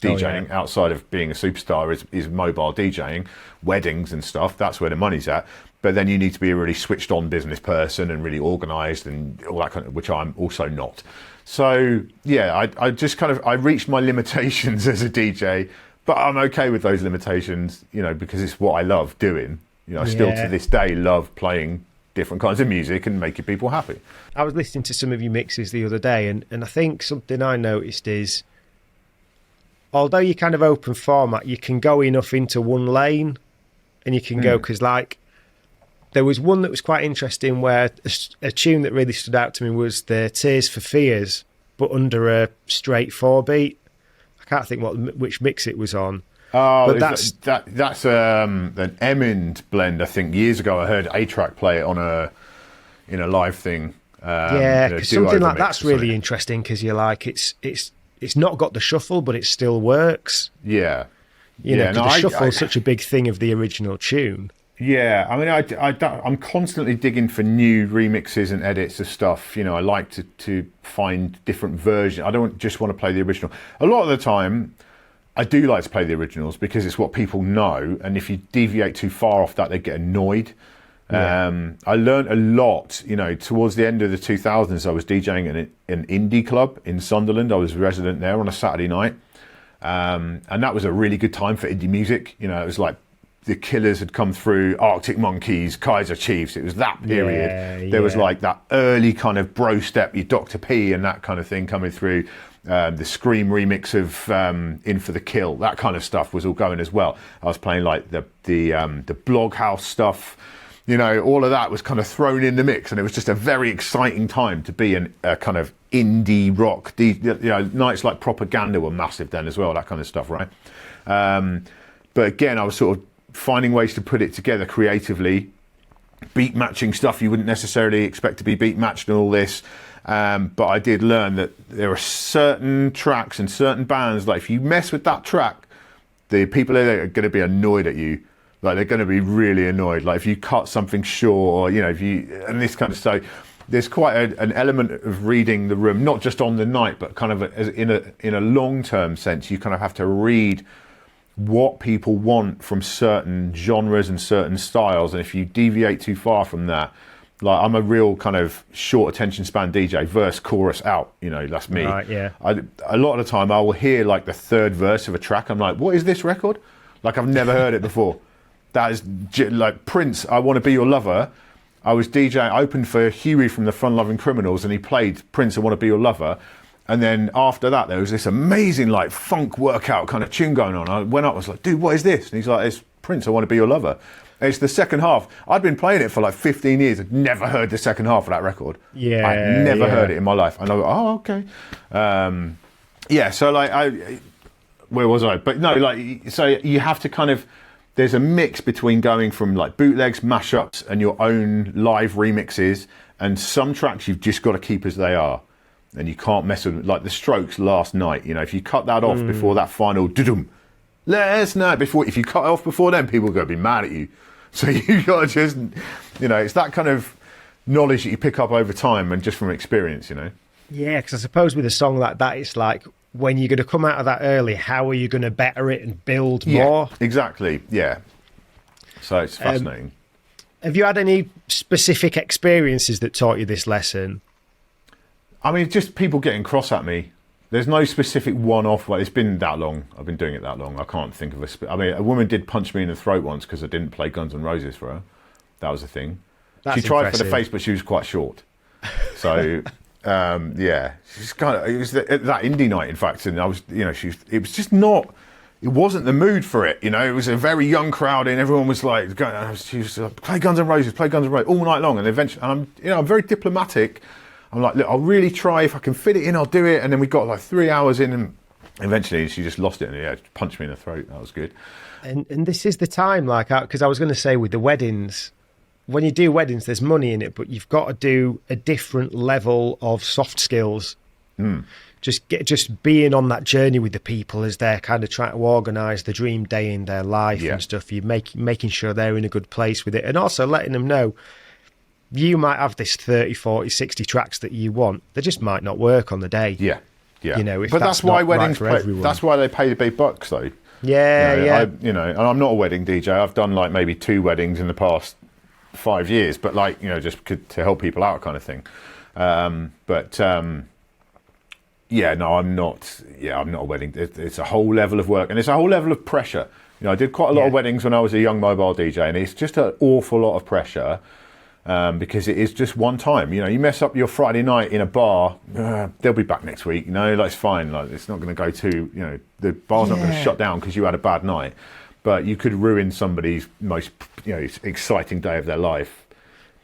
Speaker 3: DJing. Outside of being a superstar is mobile DJing, weddings and stuff. That's where the money's at. But then you need to be a really switched on business person and really organised and all that kind of, which I'm also not. So yeah, I just kind of, I reached my limitations as a DJ, but I'm okay with those limitations, you know, because it's what I love doing. You know, I still to this day love playing different kinds of music and making people happy.
Speaker 1: I was listening to some of your mixes the other day, and I think something I noticed is, although you're kind of open format, you can go enough into one lane, and you can go, because like, there was one that was quite interesting where a tune that really stood out to me was the Tears for Fears, but under a straight 4-beat. I can't think which mix it was on.
Speaker 3: Oh,
Speaker 1: but
Speaker 3: that's an Emmond blend. I think years ago I heard A-Track play it in a live thing.
Speaker 1: Because something like that's really interesting, because you're like, it's not got the shuffle, but it still works.
Speaker 3: Yeah,
Speaker 1: you know, the shuffle is such a big thing of the original tune.
Speaker 3: Yeah, I mean, I'm constantly digging for new remixes and edits of stuff. You know, I like to find different versions. I don't just want to play the original. A lot of the time, I do like to play the originals because it's what people know. And if you deviate too far off that, they get annoyed. Yeah. I learned a lot, you know, towards the end of the 2000s. I was DJing in an indie club in Sunderland. I was resident there on a Saturday night. And that was a really good time for indie music. You know, it was like, the Killers had come through, Arctic Monkeys, Kaiser Chiefs. It was that period. There was like that early kind of bro step, your Dr. P and that kind of thing coming through. The Scream remix of In for the Kill, that kind of stuff was all going as well. I was playing like the Bloghouse stuff. You know, all of that was kind of thrown in the mix, and it was just a very exciting time to be a kind of indie rock. You know, nights like Propaganda were massive then as well, that kind of stuff, right? But again, I was sort of finding ways to put it together creatively, beat matching stuff you wouldn't necessarily expect to be beat matched and all this. But I did learn that there are certain tracks and certain bands, like if you mess with that track, the people are going to be annoyed at you. Like they're going to be really annoyed. Like if you cut something short, or, you know, and this kind of stuff. There's quite an element of reading the room, not just on the night, but kind of in a long-term sense. You kind of have to read what people want from certain genres and certain styles, and if you deviate too far from that, like I'm a real kind of short attention span DJ, verse, chorus, out, you know, that's me.
Speaker 1: Right, yeah.
Speaker 3: A lot of the time I will hear like the third verse of a track, I'm like, what is this record? Like I've never heard it before. That is like Prince, I Want to Be Your Lover. I was DJing, I opened for Huey from the Fun Loving Criminals, and he played Prince, I Want to Be Your Lover. And then after that, there was this amazing like funk workout kind of tune going on. I went up, I was like, dude, what is this? And he's like, it's Prince, I Want to Be Your Lover. And it's the second half. I'd been playing it for like 15 years. I'd never heard the second half of that record.
Speaker 1: Yeah.
Speaker 3: I'd never heard it in my life. And I go, oh, okay. So like, where was I? But no, like, so you have to kind of, there's a mix between going from like bootlegs, mashups, and your own live remixes. And some tracks you've just got to keep as they are. And you can't mess with, like the Strokes last night. You know, if you cut that off before that final doo-dum, if you cut it off before then, people are going to be mad at you. So you got to just, you know, it's that kind of knowledge that you pick up over time and just from experience, you know.
Speaker 1: Yeah, because I suppose with a song like that, it's like, when you're going to come out of that early, how are you going to better it and build more?
Speaker 3: Exactly, yeah. So it's fascinating.
Speaker 1: Have you had any specific experiences that taught you this lesson?
Speaker 3: I mean, just people getting cross at me. There's no specific one-off. Well, it's been that long. I've been doing it that long. I can't think of a. I mean, a woman did punch me in the throat once because I didn't play Guns N' Roses for her. That was a thing. She tried
Speaker 1: impressive.
Speaker 3: for the face, but she was quite short. So, yeah, she's kind of. It was that indie night, in fact, and I was, you know, it was just not. It wasn't the mood for it, you know. It was a very young crowd, and everyone was like, she was like, play Guns N' Roses all night long. And eventually, and I'm very diplomatic. I'm like, look, I'll really try. If I can fit it in, I'll do it. And then we got like 3 hours in, and eventually she just lost it, and yeah, punched me in the throat. That was good.
Speaker 1: And this is the time, like, because I was going to say with the weddings, when you do weddings, there's money in it, but you've got to do a different level of soft skills. Just being on that journey with the people as they're kind of trying to organise the dream day in their life and stuff. You making sure they're in a good place with it, and also letting them know you might have this 30, 40, 60 tracks that you want. They just might not work on the day.
Speaker 3: Yeah.
Speaker 1: You know, if
Speaker 3: but that's why weddings.
Speaker 1: Everyone.
Speaker 3: That's why they pay the big bucks, though.
Speaker 1: Yeah,
Speaker 3: you know, and I'm not a wedding DJ. I've done like maybe 2 weddings in the past 5 years, but like, you know, just to help people out, kind of thing. Yeah, no, I'm not. Yeah, I'm not a wedding. It's a whole level of work, and it's a whole level of pressure. You know, I did quite a lot of weddings when I was a young mobile DJ, and it's just an awful lot of pressure. Because it is just one time. You know, you mess up your Friday night in a bar, they'll be back next week. You know, like, it's fine. Like, it's not going to go to, you know, the bar's not going to shut down because you had a bad night. But you could ruin somebody's most, you know, exciting day of their life.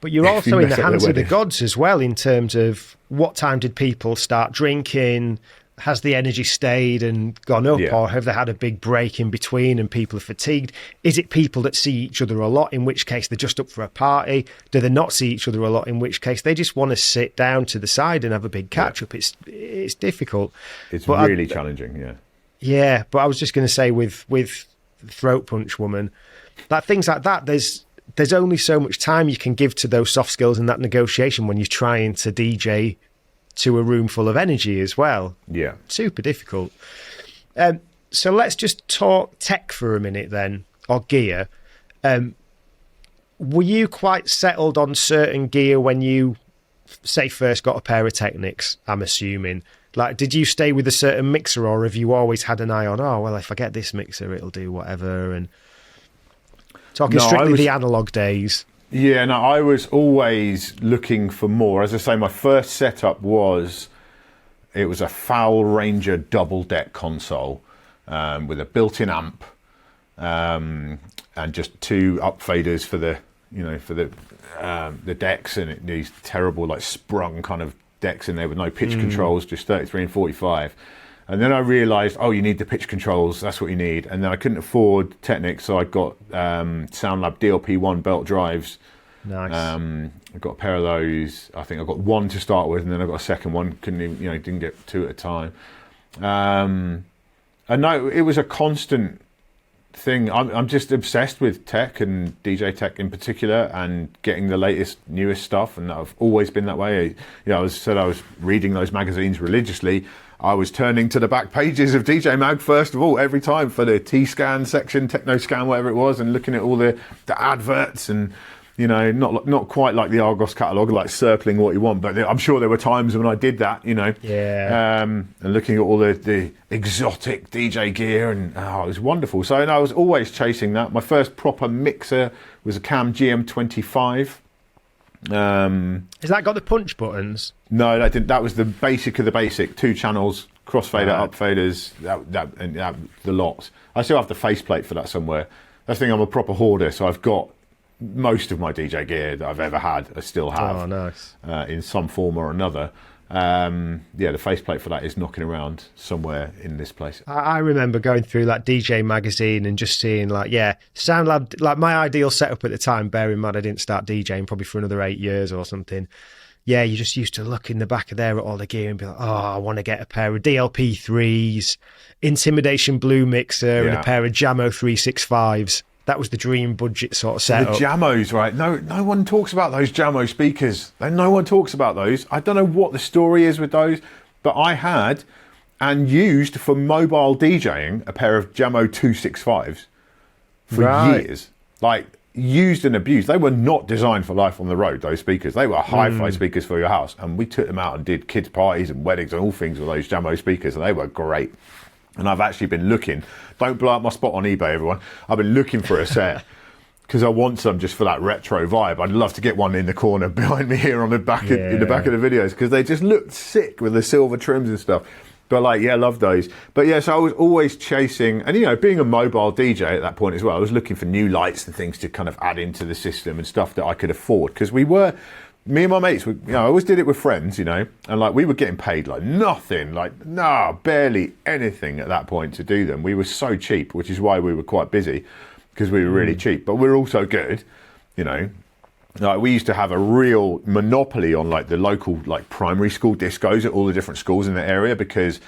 Speaker 1: But you're also in the hands of the gods as well, in terms of what time did people start drinking? Has the energy stayed and gone up, or have they had a big break in between and people are fatigued? Is it people that see each other a lot, in which case they're just up for a party? Do they not see each other a lot, in which case they just want to sit down to the side and have a big catch-up? It's difficult.
Speaker 3: It's really challenging, yeah.
Speaker 1: Yeah, but I was just going to say with Throat Punch Woman, that things like that, there's only so much time you can give to those soft skills in that negotiation when you're trying to DJ to a room full of energy as well.
Speaker 3: Yeah.
Speaker 1: Super difficult. So let's just talk tech for a minute then, or gear. Were you quite settled on certain gear when you, say, first got a pair of Technics, I'm assuming? Like, did you stay with a certain mixer, or have you always had an eye on, oh, well, if I get this mixer, it'll do whatever? And talking strictly the analog days.
Speaker 3: Yeah, no, I was always looking for more. As I say, my first setup was a Foul Ranger double deck console with a built-in amp and just 2 up faders for the decks, and these terrible like sprung kind of decks in there with no pitch controls, just 33 and 45. And then I realised, you need the pitch controls. That's what you need. And then I couldn't afford Technics, so I got SoundLab DLP1 belt drives.
Speaker 1: Nice.
Speaker 3: I got a pair of those. I think I got 1 to start with, and then I got a second one. Didn't get 2 at a time. And no, it was a constant thing. I'm just obsessed with tech and DJ tech in particular, and getting the latest, newest stuff. And I've always been that way. I was reading those magazines religiously. I was turning to the back pages of DJ Mag first of all every time for the T-Scan section, Techno Scan, whatever it was, and looking at all the adverts, and not quite like the Argos catalogue, like circling what you want, but I'm sure there were times when I did that, and looking at all the exotic DJ gear, and it was wonderful. So I was always chasing that. My first proper mixer was a Cam GM25.
Speaker 1: Has that got the punch buttons?
Speaker 3: No, that didn't. That was the basic of the basic. 2 channels, crossfader, up faders, the lot. I still have the faceplate for that somewhere. That's the thing. I'm a proper hoarder, so I've got most of my DJ gear that I've ever had. I still have.
Speaker 1: Oh, nice.
Speaker 3: In some form or another. The faceplate for that is knocking around somewhere in this place.
Speaker 1: I remember going through like DJ magazine and just seeing SoundLab, like my ideal setup at the time, bear in mind I didn't start DJing probably for another 8 years or something. Yeah, you just used to look in the back of there at all the gear and be like, I want to get a pair of DLP3s, Intimidation Blue mixer, and a pair of Jammo 365s. That was the dream budget sort of setup.
Speaker 3: The Jammos, right? No one talks about those Jammo speakers. No one talks about those. I don't know what the story is with those, but I had and used for mobile DJing a pair of Jammo 265s for years. Like, used and abused. They were not designed for life on the road, those speakers. They were hi-fi speakers for your house. And we took them out and did kids' parties and weddings and all things with those Jamo speakers, and they were great. And I've actually been looking, don't blow up my spot on eBay, everyone. I've been looking for a set because I want some just for that retro vibe. I'd love to get one in the corner behind me here on the back in the back of the videos, because they just looked sick with the silver trims and stuff. But like, yeah, love those. But yeah, so I was always chasing, and you know, being a mobile DJ at that point as well, I was looking for new lights and things to kind of add into the system and stuff that I could afford. Because me and my mates, I always did it with friends, you know, and like we were getting paid like nothing, like barely anything at that point to do them. We were so cheap, which is why we were quite busy, because we were really cheap. But we're also good, you know. Like we used to have a real monopoly on like the local like primary school discos at all the different schools in the area, because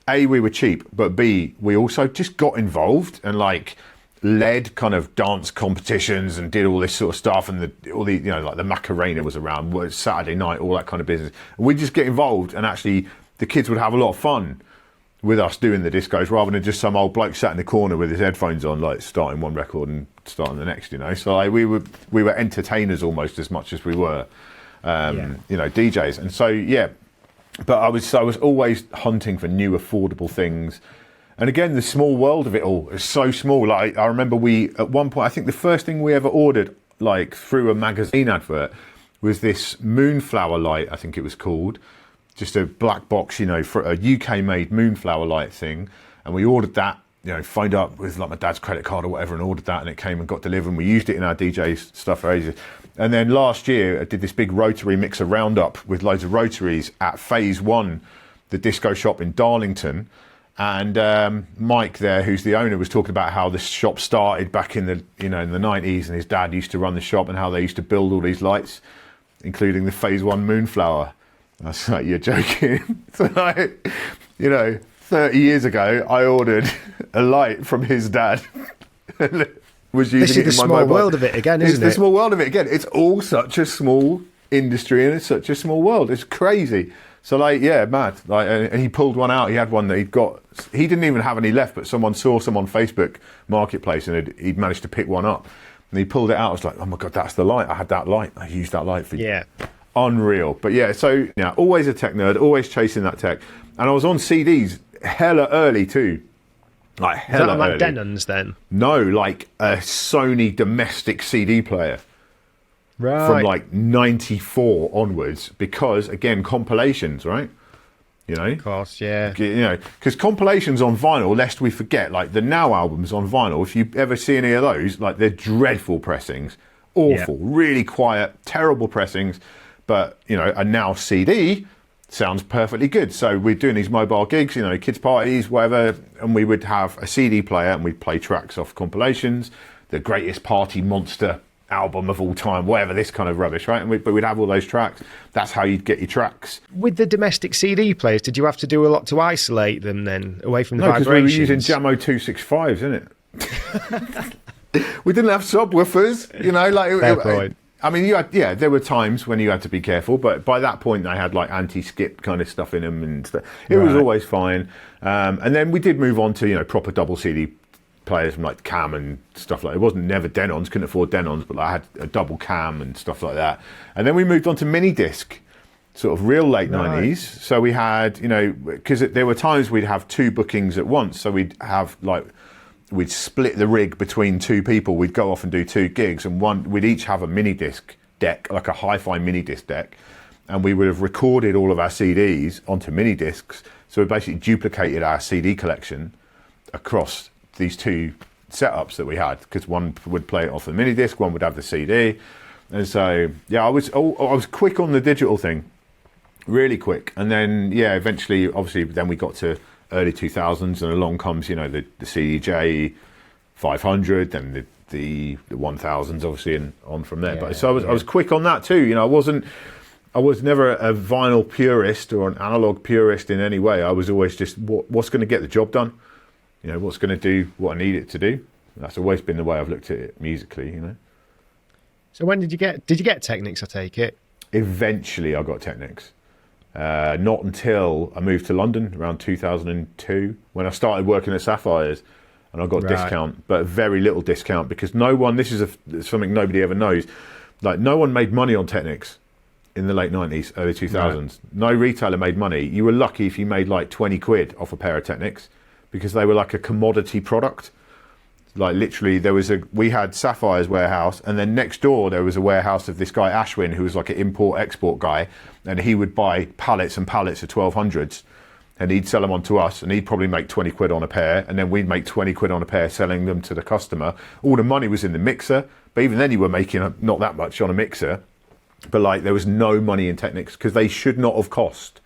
Speaker 3: A, we were cheap, but B, we also just got involved and like led kind of dance competitions and did all this sort of stuff, and all the, you know, like the Macarena was around, was Saturday night, all that kind of business. And we'd just get involved, and actually the kids would have a lot of fun with us doing the discos, rather than just some old bloke sat in the corner with his headphones on, like starting one record and starting the next, you know. So like, we were entertainers almost as much as we were, you know, DJs. And so yeah, but I was always hunting for new affordable things. And again, the small world of it all is so small. Like I remember at one point, I think the first thing we ever ordered, like through a magazine advert, was this moonflower light, I think it was called. Just a black box, you know, for a UK-made moonflower light thing. And we ordered that, you know, phoned up with like my dad's credit card or whatever and ordered that, and it came and got delivered, and we used it in our DJ stuff for ages. And then last year, I did this big rotary mixer roundup with loads of rotaries at Phase 1, the disco shop in Darlington. And Mike there, who's the owner, was talking about how the shop started back in the, you know, in the 90s, and his dad used to run the shop, and how they used to build all these lights, including the Phase 1 moonflower. I was like, you're joking. So like, you know, 30 years ago, I ordered a light from his dad. Was using
Speaker 1: this is
Speaker 3: it
Speaker 1: the
Speaker 3: in my
Speaker 1: small
Speaker 3: mobile.
Speaker 1: world of it again, isn't it?
Speaker 3: It's the small world of it again. It's all such a small industry, and it's such a small world. It's crazy. So like, yeah, mad. Like, and he pulled one out. He had one that he'd got. He didn't even have any left, but someone saw some on Facebook Marketplace, and he'd managed to pick one up. And he pulled it out. I was like, oh my God, that's the light. I had that light. I used that light for unreal. But yeah, so yeah, always a tech nerd, always chasing that tech. And I was on CDs hella early too. Like hella early.
Speaker 1: Like Denon's then?
Speaker 3: No, like a Sony domestic CD player.
Speaker 1: Right.
Speaker 3: From like 94 onwards, because again, compilations, right? You know?
Speaker 1: Of course, yeah.
Speaker 3: You know, because compilations on vinyl, lest we forget, like the Now albums on vinyl, if you ever see any of those, like they're dreadful pressings. Awful, really quiet, terrible pressings. But, you know, a Now CD sounds perfectly good. So we're doing these mobile gigs, you know, kids' parties, whatever, and we would have a CD player and we'd play tracks off compilations, the greatest party monster album of all time, whatever, this kind of rubbish, right? But we'd have all those tracks. That's how you'd get your tracks.
Speaker 1: With the domestic CD players, did you have to do a lot to isolate them then, away from the
Speaker 3: vibrations? No, because we were using Jamo 265s, isn't it? We didn't have subwoofers, you know, like...
Speaker 1: Fair point.
Speaker 3: I mean, there were times when you had to be careful, but by that point they had like anti-skip kind of stuff in them, and stuff. It was always fine. And then we did move on to, you know, proper double CD players from like Cam and stuff like that. It wasn't never Denons, couldn't afford Denons, but I had a double Cam and stuff like that. And then we moved on to mini disc, sort of real late 90s. So we had, you know, because there were times we'd have two bookings at once. So we'd have like... We'd split the rig between two people. We'd go off and do two gigs, and we'd each have a mini disc deck, like a hi-fi mini disc deck, and we would have recorded all of our CDs onto mini discs. So we basically duplicated our CD collection across these two setups that we had, because one would play it off the mini disc, one would have the CD. And so yeah, I was quick on the digital thing, really quick. And then yeah, eventually, obviously, then we got to early 2000s, and along comes, you know, the CDJ 500, then the 1000s, obviously, and on from there. But so I was quick on that too. You know, I was never a vinyl purist or an analog purist in any way. I was always just what's going to get the job done. You know, what's going to do what I need it to do. That's always been the way I've looked at it musically. You know.
Speaker 1: So when did you get Technics? I take it.
Speaker 3: Eventually, I got Technics. Not until I moved to London around 2002, when I started working at Sapphires, and I got a
Speaker 1: Right.
Speaker 3: discount, but a very little discount, because no one, this is something nobody ever knows, like no one made money on Technics in the late 90s, early 2000s. No retailer made money. You were lucky if you made like 20 quid off a pair of Technics, because they were like a commodity product. Like literally we had Sapphire's warehouse, and then next door there was a warehouse of this guy Ashwin, who was like an import-export guy, and he would buy pallets and pallets of 1200s, and he'd sell them on to us, and he'd probably make 20 quid on a pair, and then we'd make 20 quid on a pair selling them to the customer. All the money was in the mixer, but even then you were making not that much on a mixer. But like there was no money in Technics, because they should not have cost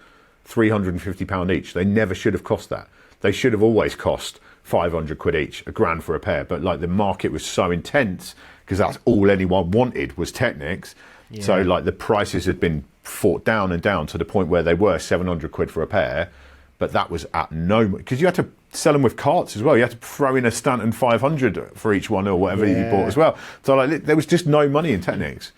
Speaker 3: £350 each. They never should have cost that. They should have always cost 500 quid each, £1,000 for a pair. But like the market was so intense, because that's all anyone wanted was Technics. Yeah. So like the prices had been fought down and down to the point where they were 700 quid for a pair. But that was at no, because you had to sell them with carts as well. You had to throw in a Stanton 500 for each one or whatever you bought as well. So like there was just no money in Technics.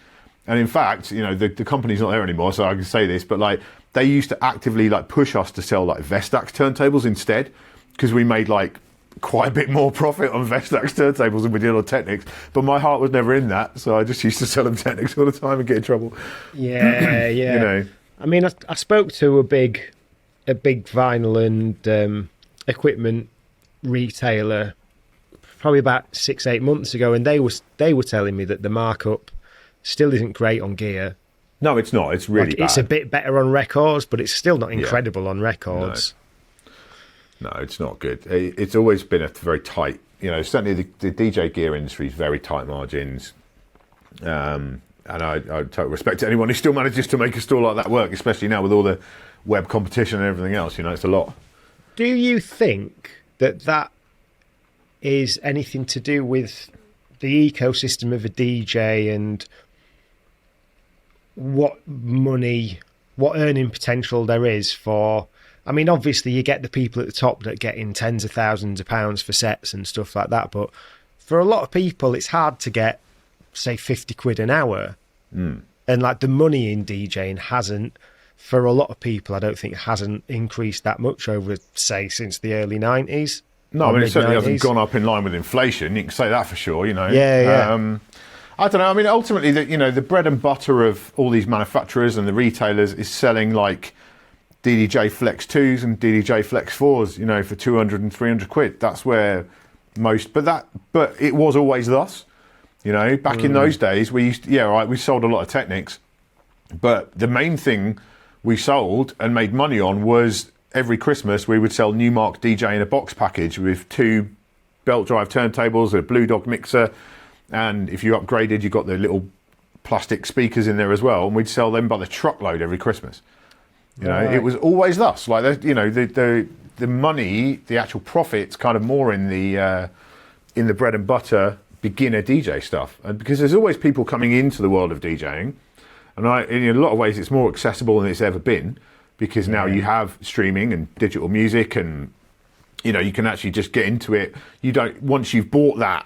Speaker 3: And in fact, you know, the company's not there anymore, so I can say this, but like they used to actively like push us to sell like Vestax turntables instead, because we made like quite a bit more profit on Vestax turntables than we did on Technics. But my heart was never in that, so I just used to sell them Technics all the time and get in trouble.
Speaker 1: Yeah, yeah.
Speaker 3: You know,
Speaker 1: I mean, I spoke to a big vinyl and equipment retailer probably about 6-8 months ago, and they were telling me that the markup still isn't great on gear.
Speaker 3: No, it's not. It's really bad.
Speaker 1: It's a bit better on records, but it's still not incredible on records.
Speaker 3: No, it's not good. It's always been a very tight, you know, certainly the DJ gear industry is very tight margins. And I totally respect anyone who still manages to make a store like that work, especially now with all the web competition and everything else. You know, it's a lot.
Speaker 1: Do you think that is anything to do with the ecosystem of a DJ and what earning potential there is for? I mean, obviously you get the people at the top that get in tens of thousands of pounds for sets and stuff like that, but for a lot of people it's hard to get, say, 50 quid an hour. And like the money in DJing hasn't, for a lot of people, I don't think hasn't increased that much over, say, since the early 90s.
Speaker 3: No, I mean, it certainly hasn't gone up in line with inflation. You can say that for sure, you know.
Speaker 1: Yeah.
Speaker 3: I don't know. I mean, ultimately, the bread and butter of all these manufacturers and the retailers is selling like DDJ Flex 2s and DDJ Flex 4s, you know, for 200 and 300 quid. That's where most, but it was always thus, you know, back in those days we sold a lot of Technics, but the main thing we sold and made money on was every Christmas we would sell Newmark DJ in a box package with 2 belt drive turntables, a Blue Dog mixer, and if you upgraded, you got the little plastic speakers in there as well, and we'd sell them by the truckload every Christmas. You know, it was always thus. Like, you know, the money, the actual profits, kind of more in the bread and butter beginner DJ stuff, and because there's always people coming into the world of DJing, and in a lot of ways it's more accessible than it's ever been, because now you have streaming and digital music, and you know you can actually just get into it. You don't, once you've bought that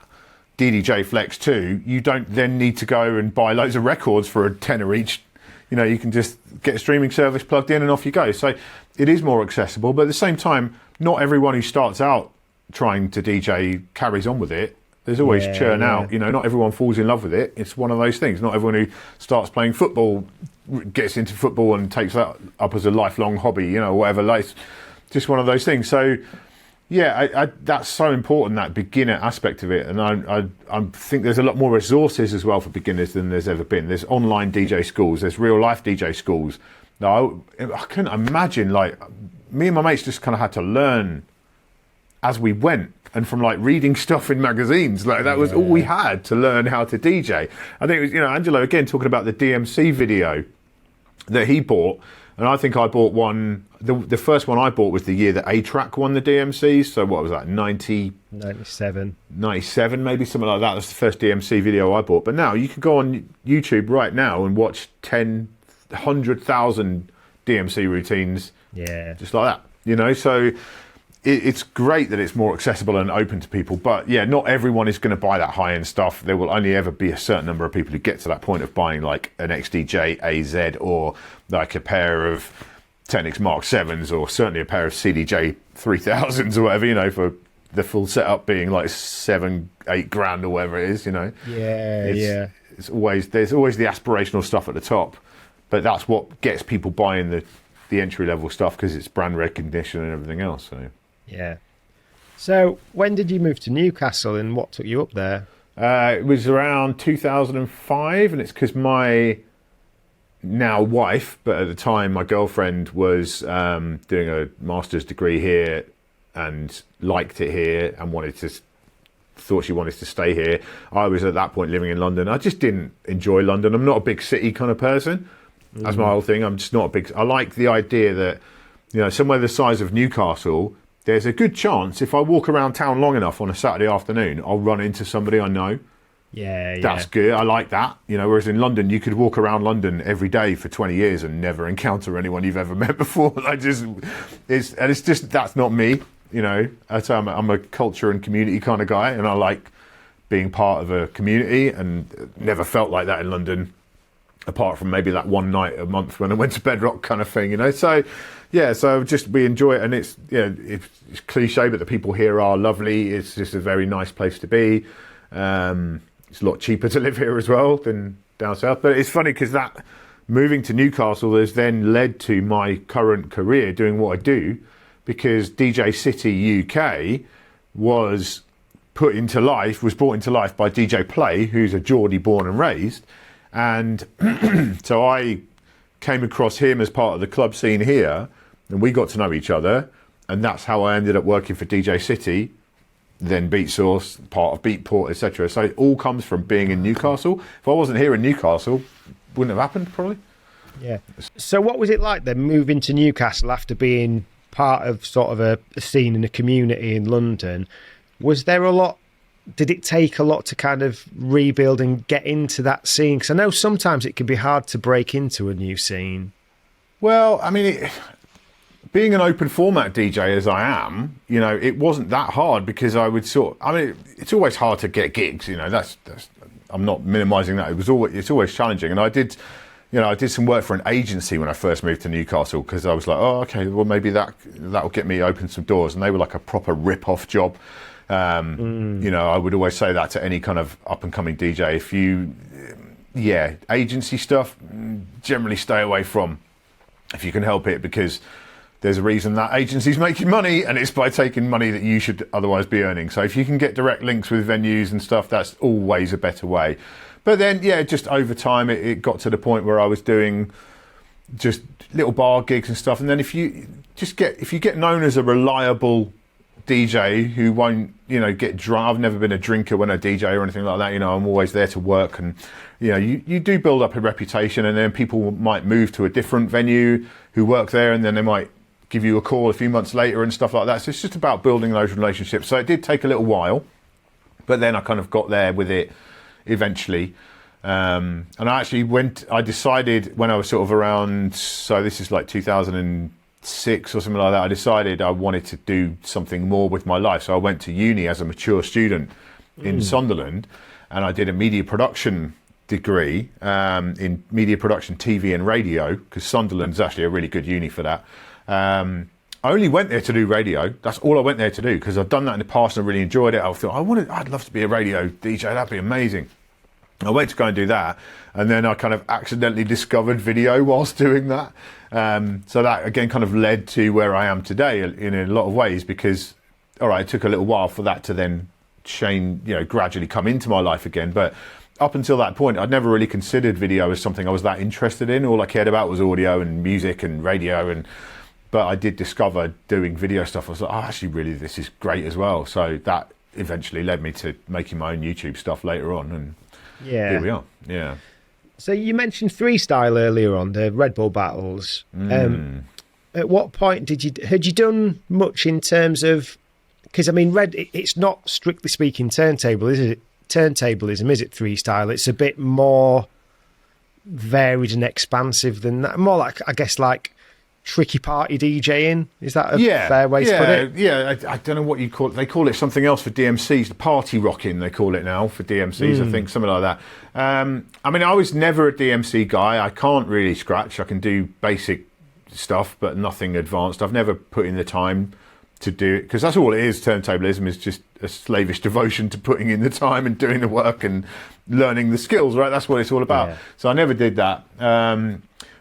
Speaker 3: DDJ Flex 2, you don't then need to go and buy loads of records for a tenner each. You know, you can just get a streaming service plugged in and off you go. So it is more accessible, but at the same time, not everyone who starts out trying to DJ carries on with it. There's always churn out. You know, not everyone falls in love with it. It's one of those things. Not everyone who starts playing football gets into football and takes that up as a lifelong hobby, you know, whatever. Like, it's just one of those things. So yeah, that's so important, that beginner aspect of it. And I think there's a lot more resources as well for beginners than there's ever been. There's online DJ schools, there's real life DJ schools. Now, I couldn't imagine, like, me and my mates just kind of had to learn as we went, and from like reading stuff in magazines, like that was all we had to learn how to DJ. I think it was, you know, Angelo again talking about the DMC video that he bought. And I think I bought one, the first one I bought was the year that A-Track won the DMCs. So what was that,
Speaker 1: 97,
Speaker 3: maybe, something like that. That's the first DMC video I bought. But now you can go on YouTube right now and watch 100,000 DMC routines just like that, you know. So it's great that it's more accessible and open to people. But yeah, not everyone is going to buy that high-end stuff. There will only ever be a certain number of people who get to that point of buying like an XDJ AZ or like a pair of Technics Mark 7s, or certainly a pair of CDJ 3000s or whatever, you know, for the full setup being like 7-8 grand or whatever it is, you know.
Speaker 1: Yeah.
Speaker 3: There's always the aspirational stuff at the top, but that's what gets people buying the entry level stuff, because it's brand recognition and everything else. So
Speaker 1: yeah. So when did you move to Newcastle, and what took you up there?
Speaker 3: it was around 2005, and it's because my now wife, but at the time my girlfriend, was doing a master's degree here and liked it here and thought she wanted to stay here. I was at that point living in London. I just didn't enjoy London. I'm not a big city kind of person. That's my whole thing. I'm just not a big... I like the idea that, you know, somewhere the size of Newcastle, there's a good chance if I walk around town long enough on a Saturday afternoon, I'll run into somebody I know.
Speaker 1: Yeah.
Speaker 3: That's good. I like that. You know, whereas in London, you could walk around London every day for 20 years and never encounter anyone you've ever met before. It's just, that's not me. You know, I'm a culture and community kind of guy, and I like being part of a community, and never felt like that in London, apart from maybe that one night a month when I went to Bedrock kind of thing, you know. So, yeah, we enjoy it, and it's cliche, but the people here are lovely. It's just a very nice place to be. It's a lot cheaper to live here as well than down south. But it's funny because that moving to Newcastle has then led to my current career doing what I do, because DJ City UK was brought into life by DJ Play, who's a Geordie born and raised. And so I came across him as part of the club scene here, and we got to know each other. And that's how I ended up working for DJ City, then Beat Source, part of Beatport, etc. So it all comes from being in Newcastle. If I wasn't here in Newcastle, wouldn't have happened, probably.
Speaker 1: Yeah. So what was it like then, moving to Newcastle after being part of sort of a scene in a community in London? Was there a lot, did it take a lot to kind of rebuild and get into that scene? Because I know sometimes it can be hard to break into a new scene.
Speaker 3: Well, I mean, being an open format DJ as I am, you know, it wasn't that hard, because it's always hard to get gigs, you know, that's I'm not minimizing that. It's always challenging. And I did some work for an agency when I first moved to Newcastle, because I was like, oh, okay, well, maybe that'll get me open some doors. And they were like a proper rip-off job. You know, I would always say that to any kind of up-and-coming DJ. Agency stuff, generally stay away from if you can help it, because there's a reason that agency's making money, and it's by taking money that you should otherwise be earning. So if you can get direct links with venues and stuff, that's always a better way. But then, just over time, it got to the point where I was doing just little bar gigs and stuff. And then if you get known as a reliable DJ who won't, get drunk. I've never been a drinker when I DJ or anything like that. I'm always there to work, and you do build up a reputation, and then people might move to a different venue who work there, and then they might give you a call a few months later and stuff like that. So it's just about building those relationships. So it did take a little while, but then I kind of got there with it eventually. And I decided when I was sort of around, so this is like 2006 or something like that, I decided I wanted to do something more with my life. So I went to uni as a mature student in Sunderland, and I did a media production degree in media production, TV and radio, because Sunderland's actually a really good uni for that. I only went there to do radio. That's all I went there to do, because I've done that in the past and I really enjoyed it. I thought, I'd love to be a radio DJ. That'd be amazing. I went to go and do that, and then I kind of accidentally discovered video whilst doing that. So that again kind of led to where I am today in a lot of ways, because, all right, it took a little while for that to then gradually come into my life again. But up until that point, I'd never really considered video as something I was that interested in. All I cared about was audio and music and radio, but I did discover doing video stuff. I was like, actually, really, this is great as well. So that eventually led me to making my own YouTube stuff later on, and here we are. Yeah.
Speaker 1: So you mentioned freestyle earlier on, the Red Bull battles. At what point had you done much in terms of, because I mean, it's not strictly speaking turntable, is it? Turntablism, is it freestyle? It's a bit more varied and expansive than that. More like, I guess, like tricky party DJing. Is that a fair way to put it?
Speaker 3: Yeah, I don't know what you call it. They call it something else for DMCs. The party rocking, they call it now for DMCs, I think, something like that. I mean, I was never a DMC guy. I can't really scratch. I can do basic stuff, but nothing advanced. I've never put in the time to do it, because that's all it is. Turntablism is just a slavish devotion to putting in the time and doing the work and learning the skills, right? That's what it's all about. So I never did that.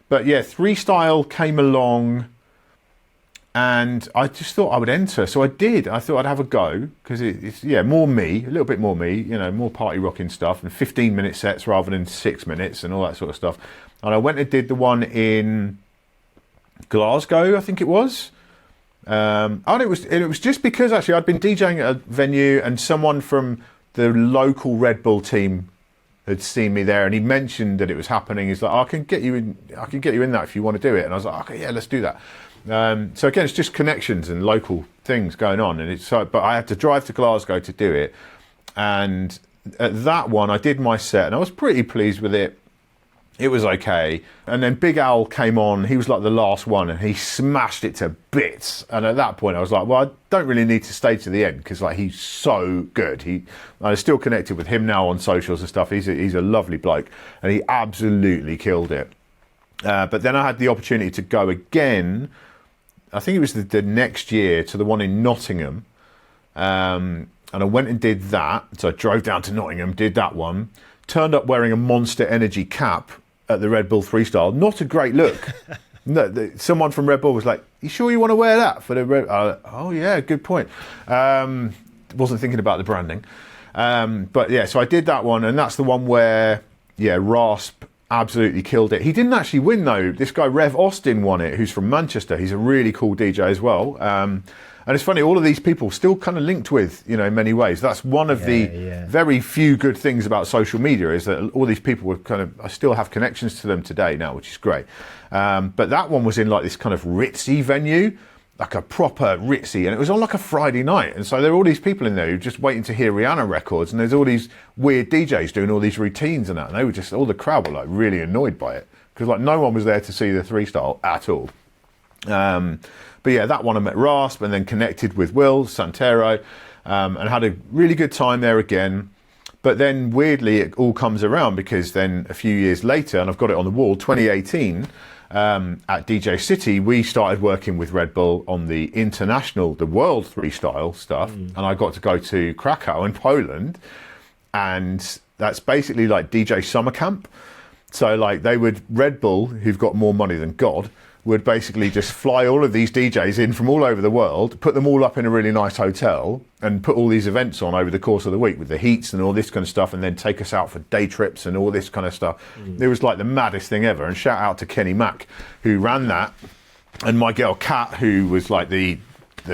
Speaker 3: But yeah, three-style came along and I just thought I would enter. So I did. I thought I'd have a go because it's more me, a little bit more me, more party rocking stuff, and 15-minute sets rather than 6 minutes and all that sort of stuff. And I went and did the one in Glasgow, I think it was. And it was just because actually I'd been DJing at a venue and someone from the local Red Bull team had seen me there, and he mentioned that it was happening. He's like, I can get you in that if you want to do it. And I was like, okay, yeah, let's do that. So again, it's just connections and local things going on, and but I had to drive to Glasgow to do it. And at that one, I did my set, and I was pretty pleased with it. It was okay. And then Big Al came on. He was like the last one, and he smashed it to bits. And at that point, I was like, well, I don't really need to stay to the end because like he's so good. I'm still connected with him now on socials and stuff. He's a lovely bloke, and he absolutely killed it. But then I had the opportunity to go again. I think it was the next year to the one in Nottingham. And I went and did that. So I drove down to Nottingham, did that one, turned up wearing a Monster Energy cap at the Red Bull Freestyle. Not a great look. No, someone from Red Bull was like, you sure you want to wear that for the Red? Oh yeah, good point. Wasn't thinking about the branding. But yeah, so I did that one, and that's the one where, Rasp absolutely killed it. He didn't actually win though. This guy Rev Austin won it, who's from Manchester. He's a really cool DJ as well. And it's funny, all of these people still kind of linked with, in many ways. That's one of the very few good things about social media, is that all these people were I still have connections to them today now, which is great. But that one was in like this kind of ritzy venue, like a proper ritzy, and it was on like a Friday night. And so there were all these people in there who were just waiting to hear Rihanna records, and there's all these weird DJs doing all these routines and that, and they were just, all the crowd were like really annoyed by it, because like no one was there to see the three-style at all. But yeah, that one I met Rasp and then connected with Will Santero, and had a really good time there again. But then weirdly it all comes around, because then a few years later, and I've got it on the wall, 2018, at DJ City, we started working with Red Bull on the world three-style stuff, and I got to go to Krakow in Poland, and that's basically like DJ summer camp. So like Red Bull, who've got more money than God, would basically just fly all of these DJs in from all over the world, put them all up in a really nice hotel, and put all these events on over the course of the week with the heats and all this kind of stuff, and then take us out for day trips and all this kind of stuff. It was like the maddest thing ever. And shout out to Kenny Mack, who ran that, and my girl Kat, who was like the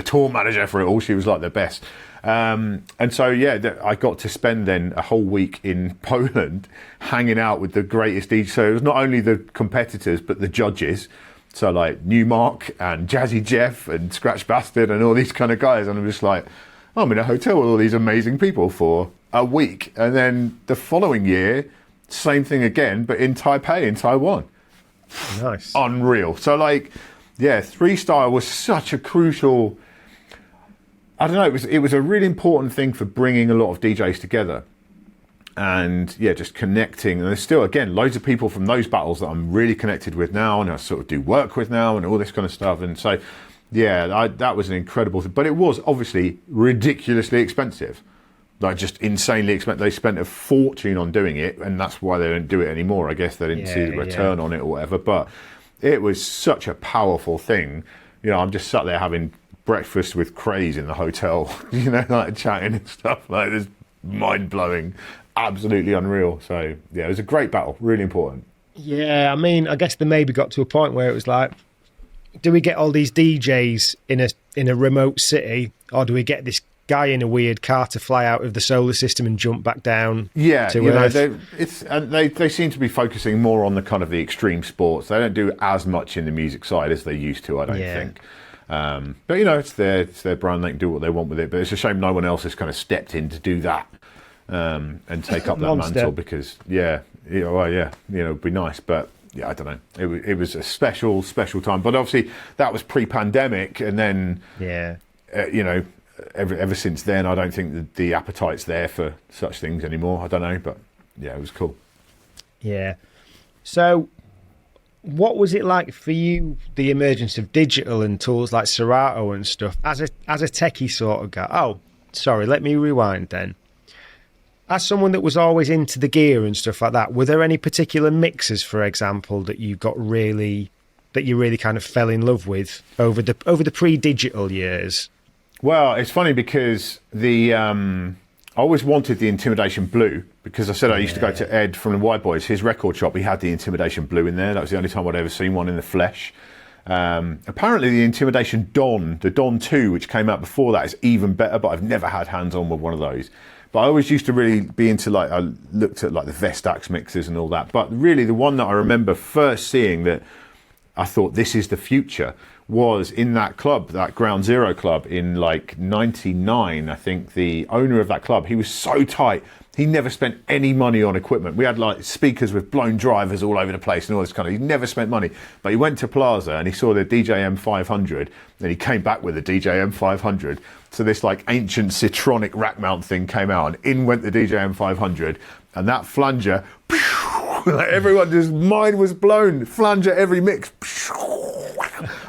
Speaker 3: tour manager for it all. She was like the best. And so, I got to spend then a whole week in Poland hanging out with the greatest DJs. So it was not only the competitors, but the judges. So like Newmark and Jazzy Jeff and Scratch Bastard and all these kind of guys. And I'm just like, I'm in a hotel with all these amazing people for a week. And then the following year, same thing again, but in Taipei, in Taiwan.
Speaker 1: Nice.
Speaker 3: Unreal. So like, three-style was such a crucial, I don't know, it was a really important thing for bringing a lot of DJs together. And just connecting. And there's still, again, loads of people from those battles that I'm really connected with now, and I sort of do work with now, and all this kind of stuff. And so, that was an incredible thing. But it was obviously ridiculously expensive, like just insanely expensive. They spent a fortune on doing it, and that's why they don't do it anymore. I guess they didn't see the return on it or whatever. But it was such a powerful thing. I'm just sat there having breakfast with Craze in the hotel, like chatting and stuff. Like, it's mind-blowing. Absolutely unreal. So it was a great battle, really important.
Speaker 1: Yeah, I mean, I guess they maybe got to a point where it was like, do we get all these DJs in a remote city, or do we get this guy in a weird car to fly out of the solar system and jump back down? To Earth?
Speaker 3: They seem to be focusing more on the kind of the extreme sports. They don't do as much in the music side as they used to, I don't think. But it's their brand. They can do what they want with it. But it's a shame no one else has kind of stepped in to do that. And take up that mantle, because it'd be nice, but I don't know, it was a special time. But obviously that was pre-pandemic, and then ever since then I don't think the appetite's there for such things anymore. I don't know, but it was cool.
Speaker 1: So what was it like for you, the emergence of digital and tools like Serato and stuff, as a techie sort of guy? Oh, sorry, let me rewind then. As someone that was always into the gear and stuff like that, were there any particular mixers, for example, that you really kind of fell in love with over the pre-digital years?
Speaker 3: Well, it's funny because I always wanted the Intimidation Blue, because I said I used to go to Ed from the White Boys, his record shop. He had the Intimidation Blue in there. That was the only time I'd ever seen one in the flesh. Apparently the Intimidation Don, the Don 2, which came out before that, is even better, but I've never had hands on with one of those. But I always used to really be into, like, I looked at like the Vestax mixers and all that. But really the one that I remember first seeing that I thought this is the future was in that club, that Ground Zero club in like 99, I think. The owner of that club, he was so tight. He never spent any money on equipment. We had like speakers with blown drivers all over the place and all this kind of, he never spent money. But he went to Plaza and he saw the DJ M500 and he came back with the DJ M500. So this like ancient Citronic rack mount thing came out and in went the DJ M500 and that flanger, like everyone just, mind was blown. Flanger every mix.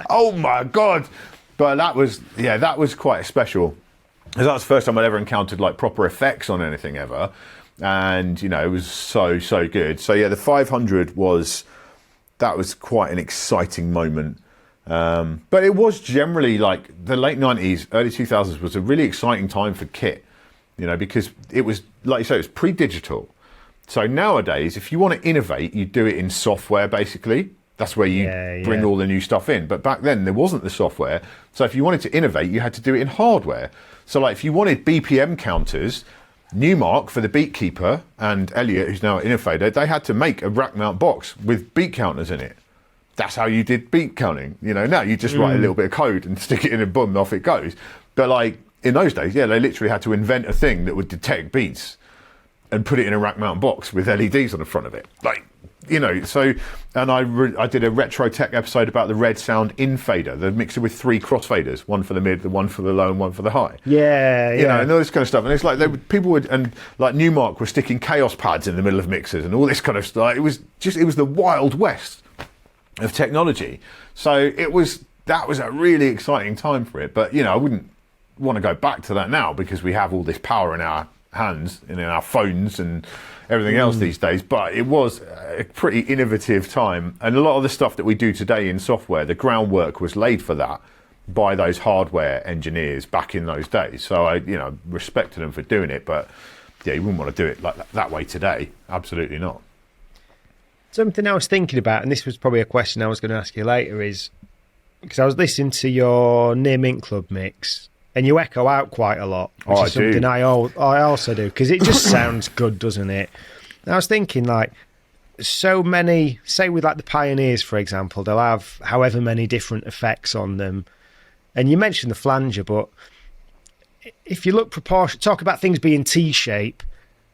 Speaker 3: Oh my God. But that was quite special. Because that was the first time I'd ever encountered like proper effects on anything ever. And, you know, it was so good. So yeah, the 500 was quite an exciting moment. But it was generally like the late 90s, early 2000s was a really exciting time for kit, you know, because it was, like you say, it was pre-digital. So nowadays, if you want to innovate, you do it in software, basically. That's where you bring all the new stuff in. But back then, there wasn't the software. So if you wanted to innovate, you had to do it in hardware. So like if you wanted BPM counters, Newmark for the Beatkeeper and Elliot, who's now at Innofader, they had to make a rack mount box with beat counters in it. That's how you did beat counting. You know, now you just write a little bit of code and stick it in and boom, off it goes. But like in those days, they literally had to invent a thing that would detect beats and put it in a rack mount box with LEDs on the front of it. Like, you know, so, and I did a retro tech episode about the Red Sound Infader, the mixer with 3 crossfaders, one for the mid, the one for the low, and one for the high.
Speaker 1: Yeah.
Speaker 3: You know, and all this kind of stuff. And it's like people would, and like Newmark were sticking chaos pads in the middle of mixers and all this kind of stuff. It was the Wild West of technology. So that was a really exciting time for it. But, you know, I wouldn't want to go back to that now because we have all this power in our hands and in our phones and everything else these days, but it was a pretty innovative time, and a lot of the stuff that we do today in software, the groundwork was laid for that by those hardware engineers back in those days. So I, you know, respected them for doing it, but yeah, you wouldn't want to do it like that way today. Absolutely not.
Speaker 1: Something I was thinking about, and this was probably a question I was going to ask you later, is because I was listening to your Near Mint Club mix. And you echo out quite a lot, which is something I also do, because it just sounds good, doesn't it? And I was thinking, like, so many, say with like the Pioneers, for example, they'll have however many different effects on them. And you mentioned the flanger, but if you look talk about things being T-shape,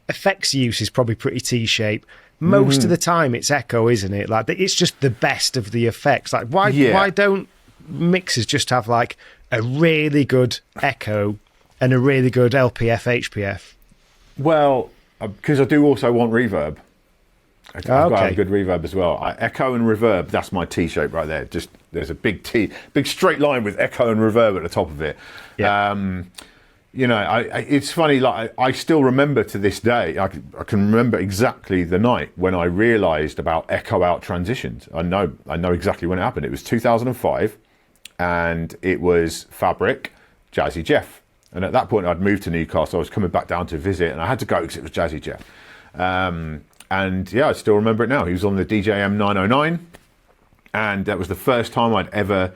Speaker 1: effects use is probably pretty T-shape. Most of the time it's echo, isn't it? Like, it's just the best of the effects. Like, why don't mixers just have like a really good echo and a really good LPF HPF? Well,
Speaker 3: because I do also want reverb. I've got to have a good reverb as well. Echo and reverb, that's my T-shape right there. Just there's a big straight line with echo and reverb at the top of it. Yeah. You know, it's funny. Like I still remember to this day. I can remember exactly the night when I realised about echo out transitions. I know exactly when it happened. It was 2005. And it was Fabric, Jazzy Jeff. And at that point, I'd moved to Newcastle. I was coming back down to visit, and I had to go because it was Jazzy Jeff. And yeah, I still remember it now. He was on the DJM 909, and that was the first time I'd ever...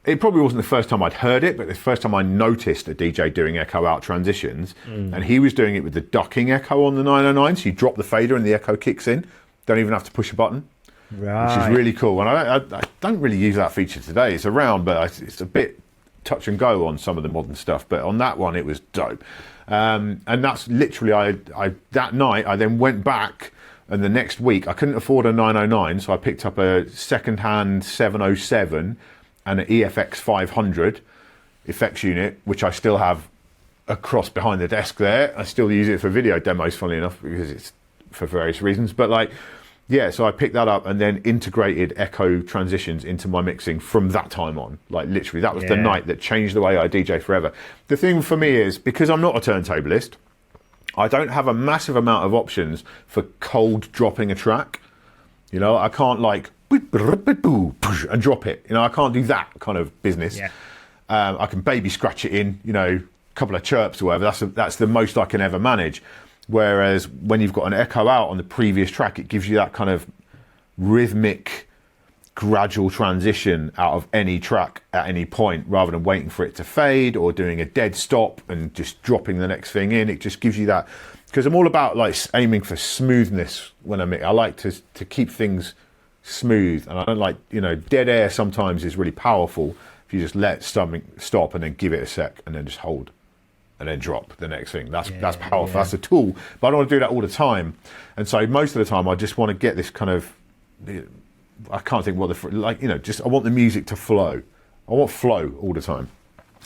Speaker 3: It probably wasn't the first time I'd heard it, but the first time I noticed a DJ doing echo out transitions. And he was doing it with the ducking echo on the 909, so you drop the fader and the echo kicks in. Don't even have to push a button.
Speaker 1: Right.
Speaker 3: Which is really cool. And I don't really use that feature today. It's around, but it's a bit touch and go on some of the modern stuff. But on that one, it was dope. And that's literally, I that night, I then went back, and the next week, I couldn't afford a 909, so I picked up a second-hand 707 and an EFX 500 effects unit, which I still have across behind the desk there. I still use it for video demos, funnily enough, because it's for various reasons. But like, Yeah, so I picked that up and then integrated echo transitions into my mixing from that time on. Like literally, that was the night that changed the way I DJ forever. The thing for me is, because I'm not a turntablist, I don't have a massive amount of options for cold dropping a track. You know, I can't like and drop it. You know, I can't do that kind of business.
Speaker 1: Yeah.
Speaker 3: I can baby scratch it in, you know, a couple of chirps or whatever. That's the most I can ever manage. Whereas when you've got an echo out on the previous track, it gives you that kind of rhythmic, gradual transition out of any track at any point, rather than waiting for it to fade or doing a dead stop and just dropping the next thing in. It just gives you that, because I'm all about like aiming for smoothness when I mix. I like to keep things smooth, and I don't like, you know, dead air sometimes is really powerful if you just let something stop and then give it a sec and then just hold and then drop the next thing. That's powerful. That's a tool, but I don't want to do that all the time. And so most of the time I just want to get this kind of, I can't think what just I want the music to flow. I want flow all the time,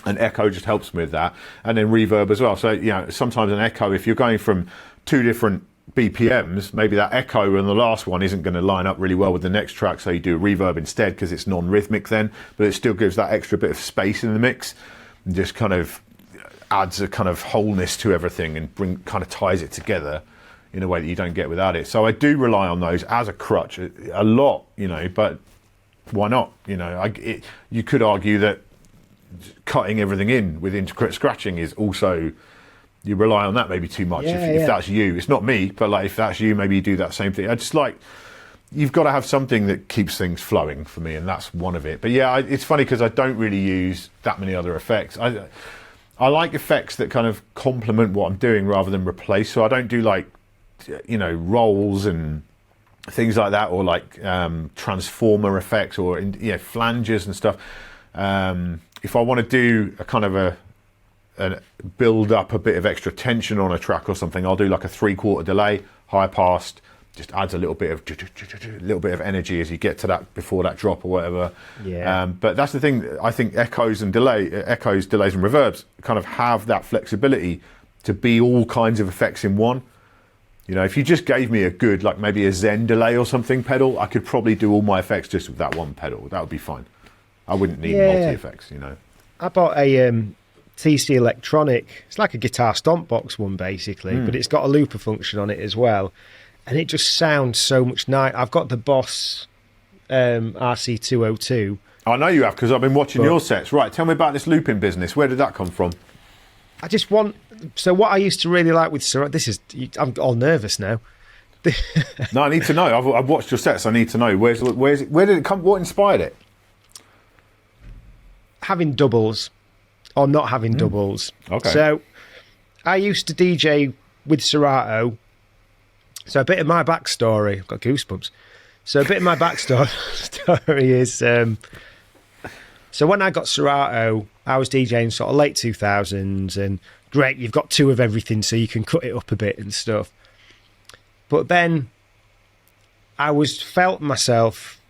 Speaker 3: and echo just helps me with that, and then reverb as well. So, you know, sometimes an echo, if you're going from two different BPMs, maybe that echo in the last one isn't going to line up really well with the next track, so you do a reverb instead because it's non-rhythmic then, but it still gives that extra bit of space in the mix and just kind of adds a kind of wholeness to everything and kind of ties it together in a way that you don't get without it. So I do rely on those as a crutch a lot, you know, but why not? You know, you could argue that cutting everything in with scratching is also, you rely on that maybe too much if that's you. It's not me, but like if that's you, maybe you do that same thing. I just like, you've got to have something that keeps things flowing for me, and that's one of it. But yeah, it's funny because I don't really use that many other effects. I like effects that kind of complement what I'm doing rather than replace. So I don't do like, you know, rolls and things like that, or like transformer effects, or flanges and stuff. If I want to do a kind of a build up a bit of extra tension on a track or something, I'll do like a 3/4 delay, high passed, just adds a little bit of energy as you get to that before that drop or whatever.
Speaker 1: Yeah.
Speaker 3: But that's the thing. I think echoes, delays, and reverbs kind of have that flexibility to be all kinds of effects in one. You know, if you just gave me a good, like maybe a Zen delay or something pedal, I could probably do all my effects just with that one pedal. That would be fine. I wouldn't need multi effects. You know.
Speaker 1: I bought a TC Electronic. It's like a guitar stomp box one basically, but it's got a looper function on it as well. And it just sounds so much nice. I've got the Boss RC202.
Speaker 3: I know you have, because I've been watching your sets. Right, tell me about this looping business. Where did that come from?
Speaker 1: I just want... So what I used to really like with Serato... I'm all nervous now.
Speaker 3: No, I need to know. I've watched your sets. I need to know. Where did it come? What inspired it?
Speaker 1: Having doubles or not having doubles.
Speaker 3: Okay.
Speaker 1: So I used to DJ with Serato. So a bit of my backstory, I've got goosebumps. So a bit of my backstory is, so when I got Serato, I was DJing sort of late 2000s, and great, you've got two of everything, so you can cut it up a bit and stuff. But then I felt myself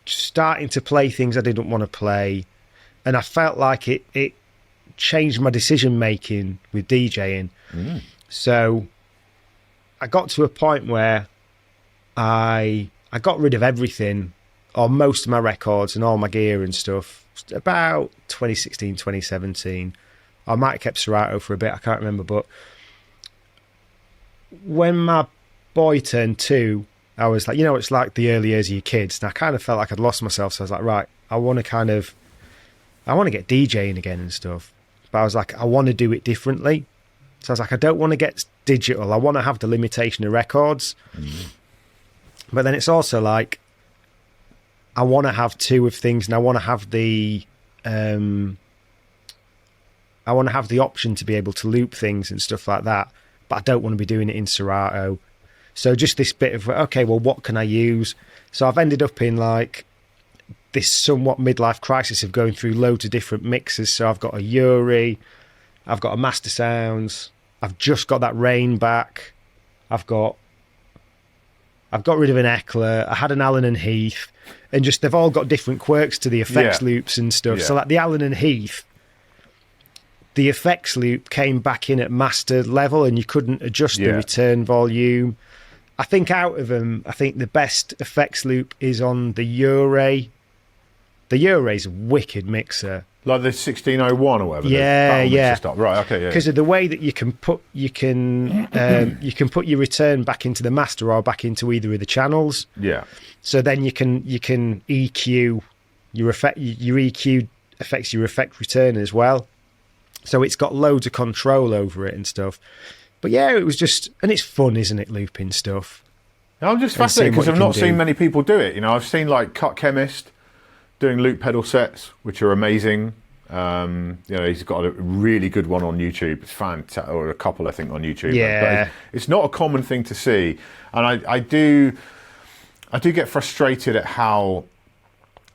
Speaker 1: starting to play things I didn't want to play, and I felt like it changed my decision making with DJing. So I got to a point where I got rid of everything, or most of my records and all my gear and stuff, about 2016, 2017. I might have kept Serato for a bit, I can't remember. But when my boy turned 2, I was like, you know, it's like the early years of your kids. And I kind of felt like I'd lost myself. So I was like, right, I want to get DJing again and stuff. But I was like, I want to do it differently. So I was like, I don't want to get digital. I want to have the limitation of records. But then it's also like, I want to have two of things, and I want to have the option to be able to loop things and stuff like that. But I don't want to be doing it in Serato. So just this bit of, okay, well, what can I use? So I've ended up in like this somewhat midlife crisis of going through loads of different mixes. So I've got a Yuri, I've got a Master Sounds, I've just got that Rain back, I've got rid of an Eckler, I had an Allen and Heath, and just they've all got different quirks to the effects loops and stuff. So like the Allen and Heath, the effects loop came back in at master level, and you couldn't adjust the return volume. I think out of them, I think the best effects loop is on the Uray. The Uray's a wicked mixer.
Speaker 3: Like the 1601 or whatever.
Speaker 1: Yeah, yeah.
Speaker 3: Stuff. Right, okay, yeah.
Speaker 1: Because of the way that you can put you can put your return back into the master or back into either of the channels.
Speaker 3: Yeah.
Speaker 1: So then you can EQ your effect. Your EQ affects your effect return as well. So it's got loads of control over it and stuff. But yeah, it was just, and it's fun, isn't it, looping stuff?
Speaker 3: I'm just fascinated because I've not seen many people do it. You know, I've seen like Cut Chemist doing loop pedal sets, which are amazing. You know, he's got a really good one on YouTube. It's fantastic, or a couple, I think, on YouTube.
Speaker 1: Yeah.
Speaker 3: But it's not a common thing to see, and I do get frustrated at how,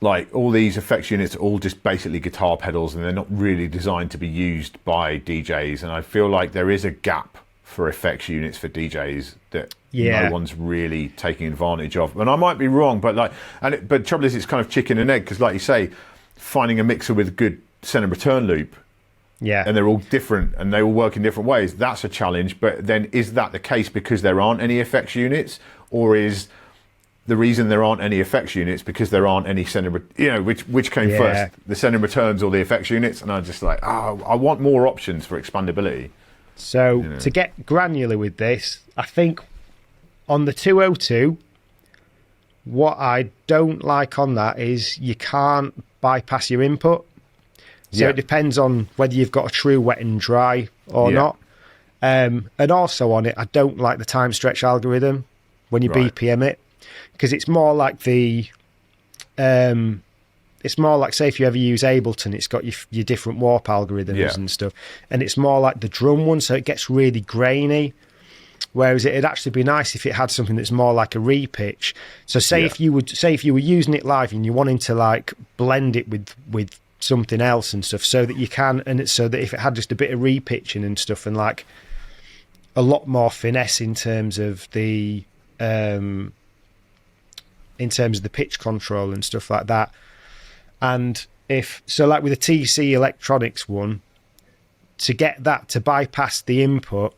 Speaker 3: like, all these effects units are all just basically guitar pedals, and they're not really designed to be used by DJs. And I feel like there is a gap for effects units for DJs that no one's really taking advantage of. And I might be wrong, but but the trouble is, it's kind of chicken and egg, because like you say, finding a mixer with a good send and return loop, and they're all different and they all work in different ways, that's a challenge. But then is that the case because there aren't any effects units, or is the reason there aren't any effects units because there aren't any send and which came first, the send and returns or the effects units? And I'm just like, I want more options for expandability.
Speaker 1: So to get granular with this, I think on the 202, what I don't like on that is you can't bypass your input. So it depends on whether you've got a true wet and dry or not. And also on it, I don't like the time stretch algorithm when you BPM it, because it's more like it's more like, say, if you ever use Ableton, it's got your different warp algorithms and stuff, and it's more like the drum one, so it gets really grainy. Whereas it'd actually be nice if it had something that's more like a repitch. So if you were using it live and you're wanting to like blend it with something else and stuff, so that you can, and it's so that if it had just a bit of repitching and stuff, and like a lot more finesse in terms of the pitch control and stuff like that. And like with a TC Electronics one, to get that to bypass the input,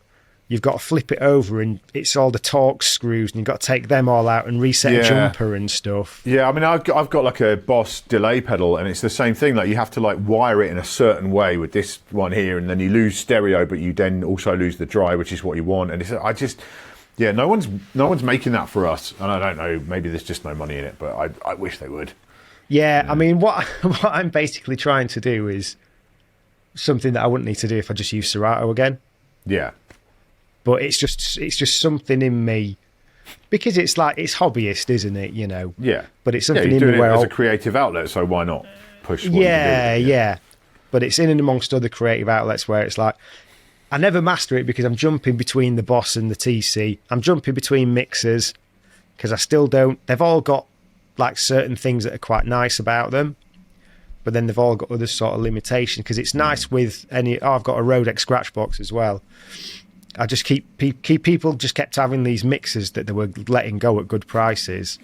Speaker 1: you've got to flip it over, and it's all the Torx screws, and you've got to take them all out and reset a jumper and stuff. Yeah,
Speaker 3: I mean, I've got like a Boss delay pedal, and it's the same thing. Like, you have to like wire it in a certain way with this one here, and then you lose stereo, but you then also lose the dry, which is what you want. And no one's making that for us, and I don't know. Maybe there's just no money in it, but I wish they would.
Speaker 1: Yeah, I mean, what I'm basically trying to do is something that I wouldn't need to do if I just used Serato again.
Speaker 3: Yeah.
Speaker 1: But it's just something in me, because it's like, it's hobbyist, isn't it? You know.
Speaker 3: Yeah.
Speaker 1: But it's something
Speaker 3: in
Speaker 1: me
Speaker 3: me
Speaker 1: where
Speaker 3: as a creative outlet, so why not push? What you do?
Speaker 1: Yeah. But it's in and amongst other creative outlets where it's like, I never master it because I'm jumping between the Boss and the TC. I'm jumping between mixers because I still don't. They've all got like certain things that are quite nice about them, but then they've all got other sort of limitations. Because it's nice with I've got a Rhodex scratch box as well. I just people just kept having these mixers that they were letting go at good prices.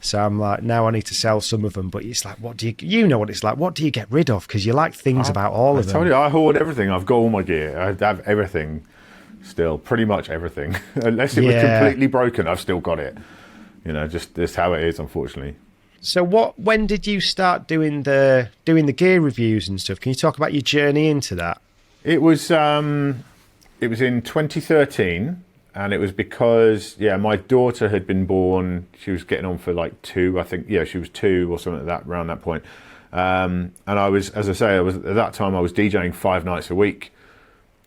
Speaker 1: So I'm like, now I need to sell some of them. But it's like, what do you know what it's like? What do you get rid of? Because you like things about all of them.
Speaker 3: I told you, I hoard everything. I've got all my gear. I have everything still, pretty much everything. Unless it was completely broken, I've still got it. You know, just how it is, unfortunately.
Speaker 1: So when did you start doing the gear reviews and stuff? Can you talk about your journey into that?
Speaker 3: It was in 2013. And it was because, my daughter had been born. She was getting on for like 2, I think. Yeah, she was 2 or something like that, around that point. And I was, as I say, at that time I was DJing 5 nights a week,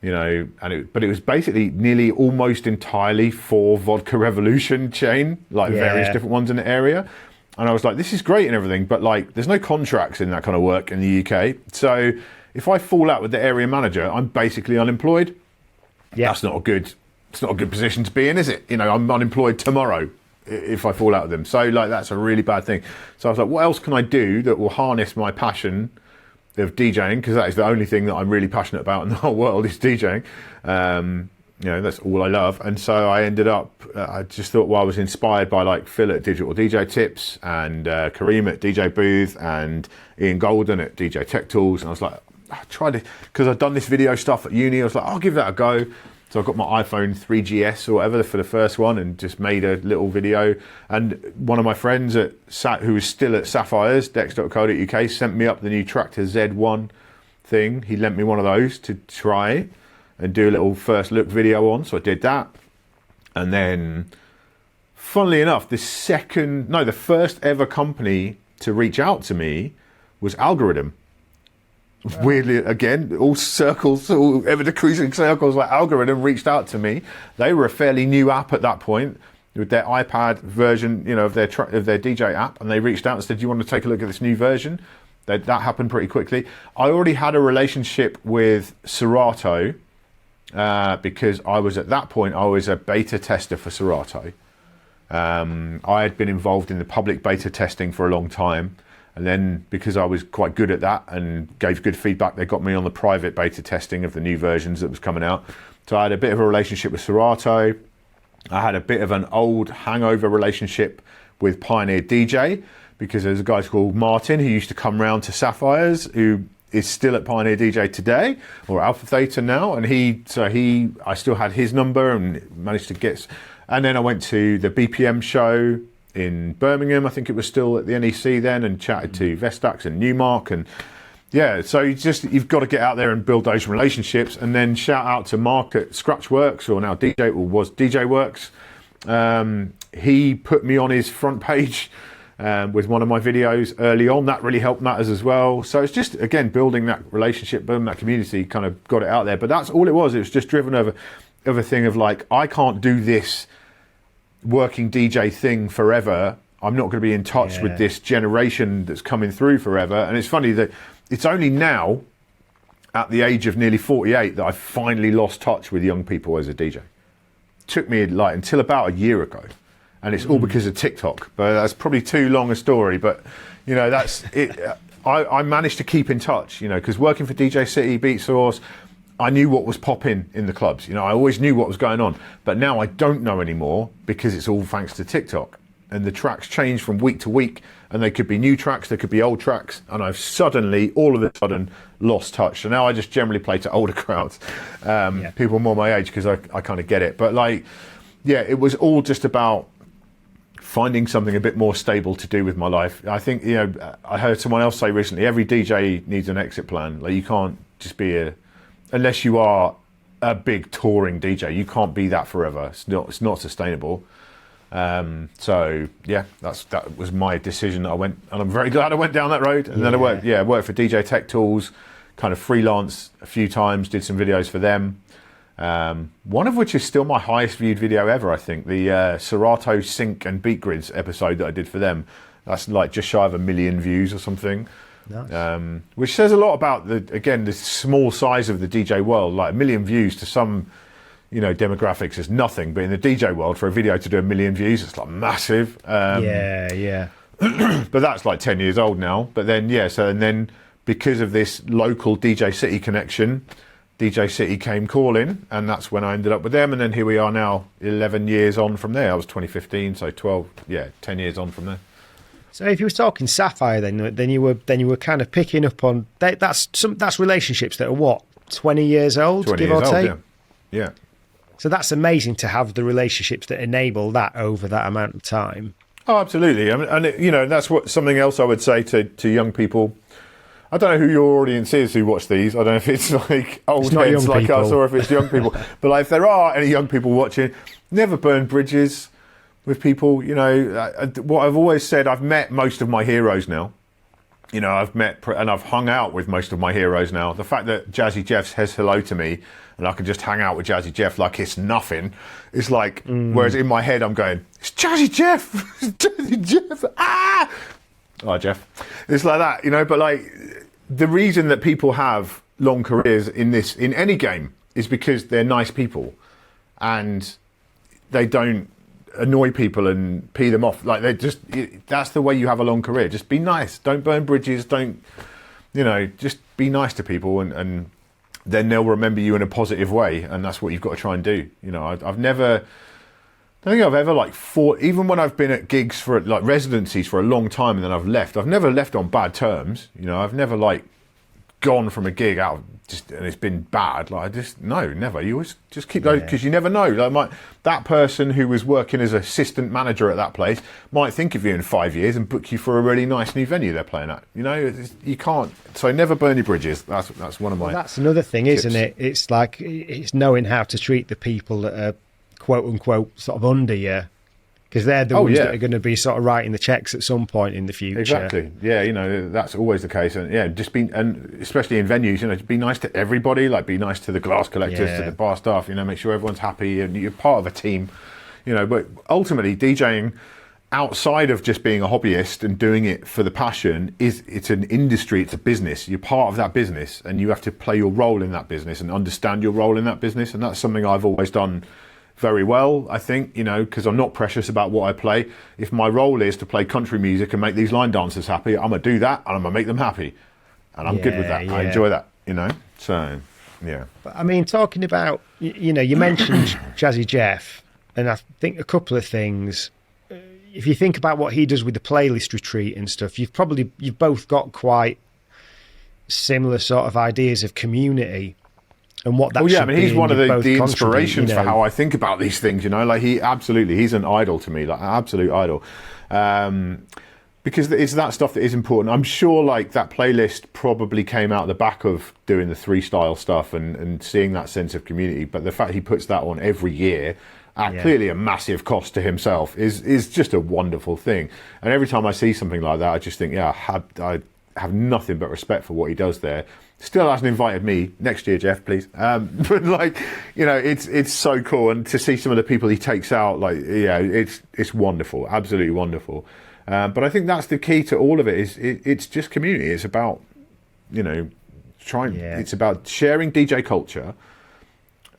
Speaker 3: you know. But it was basically nearly almost entirely for Vodka Revolution chain, like various different ones in the area. And I was like, this is great and everything, but like, there's no contracts in that kind of work in the UK. So if I fall out with the area manager, I'm basically unemployed. Yeah, that's not a good. It's not a good position to be in, is it? You know, I'm unemployed tomorrow if I fall out with them. So, like, that's a really bad thing. So I was like, what else can I do that will harness my passion of DJing? Because that is the only thing that I'm really passionate about in the whole world is DJing. You know, that's all I love. And so I ended up, I just thought, well, I was inspired by, like, Phil at Digital DJ Tips and Kareem at DJ Booth and Ian Golden at DJ Tech Tools. And I was like, I tried it because I'd done this video stuff at uni. I was like, I'll give that a go. So I got my iPhone 3GS or whatever for the first one and just made a little video. And one of my friends who was still at Sapphires, dex.co.uk, sent me up the new Tractor Z1 thing. He lent me one of those to try and do a little first look video on. So I did that. And then, funnily enough, the first ever company to reach out to me was Algorithm. Wow. Weirdly, again, all circles, all ever decreasing circles, like Algorithm reached out to me. They were a fairly new app at that point with their iPad version, of their DJ app, and they reached out and said, "Do you want to take a look at this new version?" That happened pretty quickly. I already had a relationship with Serato because at that point I was a beta tester for Serato. I had been involved in the public beta testing for a long time. And then because I was quite good at that and gave good feedback, they got me on the private beta testing of the new versions that was coming out. So I had a bit of a relationship with Serato. I had a bit of an old hangover relationship with Pioneer DJ because there's a guy called Martin who used to come round to Sapphires, who is still at Pioneer DJ today, or Alpha Theta now. And I still had his number and managed to get... And then I went to the BPM show in Birmingham, I think it was still at the NEC then, and chatted to Vestax and Newmark, and so you've got to get out there and build those relationships. And then shout out to Mark at Scratchworks, or now was DJ Works. He put me on his front page with one of my videos early on. That really helped matters as well. So it's just, again, building that relationship, building that community, kind of got it out there. But that's all it was. It was just driven over a thing of like, I can't do this working DJ thing forever. I'm not going to be in touch with this generation that's coming through forever. And it's funny that it's only now, at the age of nearly 48, that I finally lost touch with young people as a DJ. It took me until about a year ago, and it's all because of TikTok. But that's probably too long a story. But that's it. I managed to keep in touch, because working for DJ City, Beat Source, I knew what was popping in the clubs. I always knew what was going on. But now I don't know anymore because it's all thanks to TikTok. And the tracks change from week to week, and they could be new tracks, they could be old tracks, and I've all of a sudden, lost touch. So now I just generally play to older crowds, people more my age, because I kind of get it. But it was all just about finding something a bit more stable to do with my life. I think, I heard someone else say recently, every DJ needs an exit plan. Like, you can't just be unless you are a big touring DJ, you can't be that forever. It's not sustainable. That was my decision. I went, and I'm very glad I went down that road. And then I worked for DJ Tech Tools, kind of freelance a few times, did some videos for them. One of which is still my highest viewed video ever, I think. The Serato Sync and Beat Grids episode that I did for them. That's like just shy of 1 million views or something. Nice. Which says a lot about the small size of the DJ world. Like 1 million views to some, demographics is nothing, but in the DJ world, for a video to do 1 million views, it's like massive. But that's like 10 years old now. But then and then because of this local DJ City connection, DJ City came calling, and that's when I ended up with them. And then here we are now, 11 years on from there. I was 2015, so 10 years on from there.
Speaker 1: So if you were talking Sapphire, then you were kind of picking up on that's relationships that are what, 20 years old,
Speaker 3: 20
Speaker 1: give
Speaker 3: years
Speaker 1: or
Speaker 3: old,
Speaker 1: take.
Speaker 3: Yeah.
Speaker 1: So that's amazing to have the relationships that enable that over that amount of time.
Speaker 3: Oh, absolutely. I mean, and that's something else I would say to young people. I don't know who your audience is who watch these. I don't know if it's like old heads like us or if it's young people. But if there are any young people watching, never burn bridges with people. What I've always said, I've met most of my heroes now. I've met and I've hung out with most of my heroes now. The fact that Jazzy Jeff says hello to me and I can just hang out with Jazzy Jeff like it's nothing, it's like, whereas in my head I'm going, it's Jazzy Jeff! It's Jazzy Jeff! Ah! Oh, Jeff. It's like that, but the reason that people have long careers in any game is because they're nice people and they don't annoy people and pee them off. That's the way you have a long career. Just be nice. Don't burn bridges. Don't, just be nice to people and then they'll remember you in a positive way. And that's what you've got to try and do. I've never, I don't think I've ever fought, even when I've been at gigs for residencies for a long time and then I've never left on bad terms. I've never gone from a gig out of and it's been bad. Like, I just, no, never. You always just keep going, because you never know. Like, that person who was working as assistant manager at that place might think of you in 5 years and book you for a really nice new venue they're playing at. You know, you can't. So never burn your bridges. That's one of my.
Speaker 1: Well, that's another thing,
Speaker 3: tips.
Speaker 1: isn't it? It's like, it's knowing how to treat the people that are quote unquote sort of under you, because they're the ones that are going to be sort of writing the checks at some point in the future.
Speaker 3: Exactly. Yeah, you know, that's always the case. And yeah, just be, and especially in venues, you know, be nice to everybody. Like, be nice to the glass collectors, to the bar staff. You know, make sure everyone's happy and you're part of a team. You know, but ultimately, DJing, outside of just being a hobbyist and doing it for the passion, it's an industry, it's a business. You're part of that business, and you have to play your role in that business and understand your role in that business. And that's something I've always done very well, I think, you know, because I'm not precious about what I play. If my role is to play country music and make these line dancers happy, I'm going to do that, and I'm going to make them happy. And I'm good with that. I enjoy that, you know. So, yeah.
Speaker 1: But I mean, talking about, you know, you mentioned Jazzy Jeff, and I think a couple of things. If you think about what he does with the playlist retreat and stuff, you've both got quite similar sort of ideas of community and what that.
Speaker 3: Oh yeah, I mean, he's one of the inspirations,
Speaker 1: you know,
Speaker 3: for how I think about these things. You know, like, he's an idol to me, like an absolute idol, because it's that stuff that is important. I'm sure, like, that playlist probably came out the back of doing the three style stuff and seeing that sense of community. But the fact he puts that on every year at clearly a massive cost to himself is just a wonderful thing. And every time I see something like that, I just think, I have nothing but respect for what he does there. Still hasn't invited me next year, Jeff, please. But, like, you know, it's so cool, and to see some of the people he takes out, like, it's wonderful, absolutely wonderful. But I think that's the key to all of it. It's just community. It's about, you know, it's about sharing DJ culture.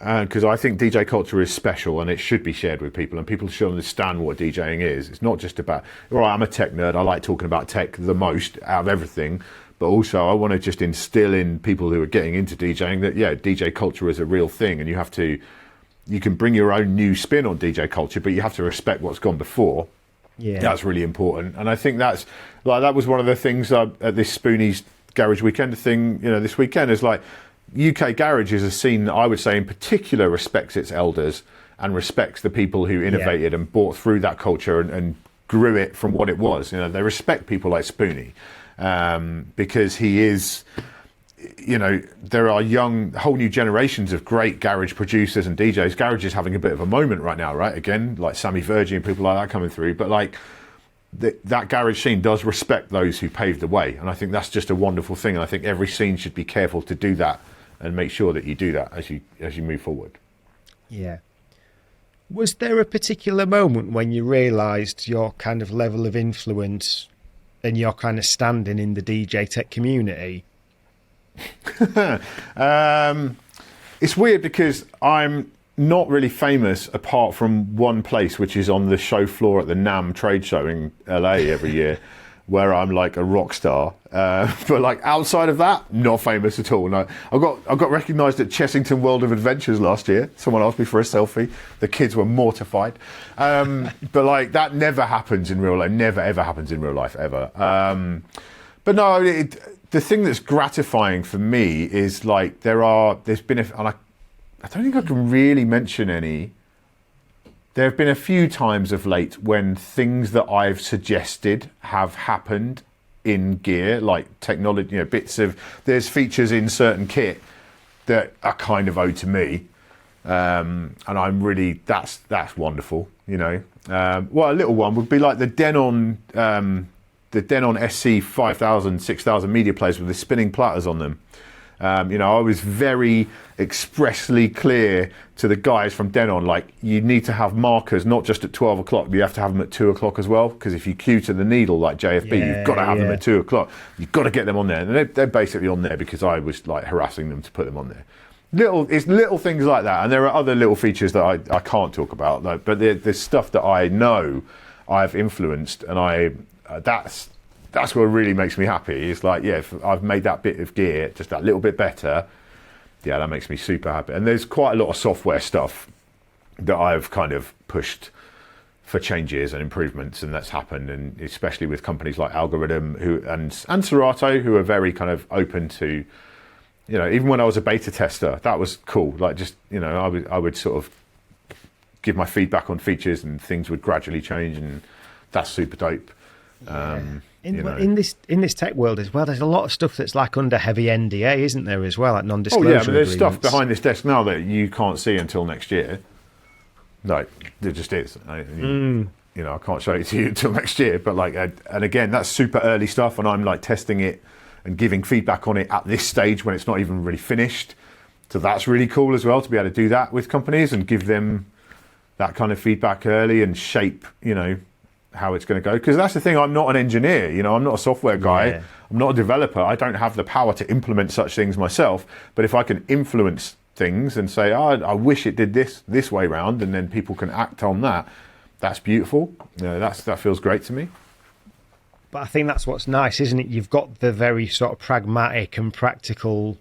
Speaker 3: Because I think DJ culture is special, and it should be shared with people, and people should understand what DJing is. It's not just about, all right, I'm a tech nerd, I like talking about tech the most out of everything, but also I want to just instill in people who are getting into DJing that, DJ culture is a real thing, and you can bring your own new spin on DJ culture, but you have to respect what's gone before. Yeah, that's really important. And I think that was one of the things at this Spoonies Garage Weekend thing, you know, this weekend, is like, UK Garage is a scene that I would say in particular respects its elders and respects the people who innovated and brought through that culture and grew it from what it was. You know, they respect people like Spoonie, because he is, you know, there are whole new generations of great garage producers and DJs. Garage is having a bit of a moment right now, right? Again, like Sammy Virgin and people like that coming through. But, like, that garage scene does respect those who paved the way. And I think that's just a wonderful thing. And I think every scene should be careful to do that and make sure that you do that as you move forward. Yeah.
Speaker 1: Was there a particular moment when you realised your kind of level of influence and your kind of standing in the DJ tech community?
Speaker 3: It's weird because I'm not really famous apart from one place, which is on the show floor at the NAMM trade show in LA every year, where I'm like a rock star. But, like, outside of that, not famous at all. No, I got recognised at Chessington World of Adventures last year. Someone asked me for a selfie. The kids were mortified. But, like, that never happens in real life. Never ever happens in real life ever. But no, the thing that's gratifying for me is, like, there's been and I don't think I can really mention any. There have been a few times of late when things that I've suggested have happened in gear, like technology, you know, there's features in certain kit that are kind of owed to me. And I'm really, that's wonderful, you know. Well, a little one would be like the Denon SC 5000, 6000 media players with the spinning platters on them. You know, I was very expressly clear to the guys from Denon, like, you need to have markers not just at 12 o'clock, you have to have them at 2 o'clock as well, because if you cue to the needle like JFB, you've got to have them at 2 o'clock. You've got to get them on there. And they're basically on there because I was, like, harassing them to put them on there. It's little things like that. And there are other little features that I can't talk about, like, but there's stuff that I know I've influenced, and that's what really makes me happy. It's like, if I've made that bit of gear just that little bit better, that makes me super happy. And there's quite a lot of software stuff that I've kind of pushed for changes and improvements, and that's happened. And especially with companies like Algorithm and Serato, who are very kind of open to you know, even when I was a beta tester, that was cool. Like, just, you know, I would sort of give my feedback on features, and things would gradually change, and that's super dope.
Speaker 1: In this tech world as well, there's a lot of stuff that's like under heavy NDA, isn't there, as well, like non-disclosure
Speaker 3: Oh yeah, but there's
Speaker 1: agreements.
Speaker 3: stuff behind this desk now that you can't see until next year. No, there just is. You know, I can't show it to you until next year. But like, and again, that's super early stuff, and I'm like testing it and giving feedback on it at this stage when it's not even really finished. So that's really cool as well, to be able to do that with companies and give them that kind of feedback early and shape, you know, how it's going to go. Because that's the thing, I'm not an engineer, you know, I'm not a software guy, I'm not a developer, I don't have the power to implement such things myself. But if I can influence things and say, oh, I wish it did this way round, and then people can act on that, that's beautiful. You know, that feels great to me.
Speaker 1: But I think that's what's nice, isn't it? You've got the very sort of pragmatic and practical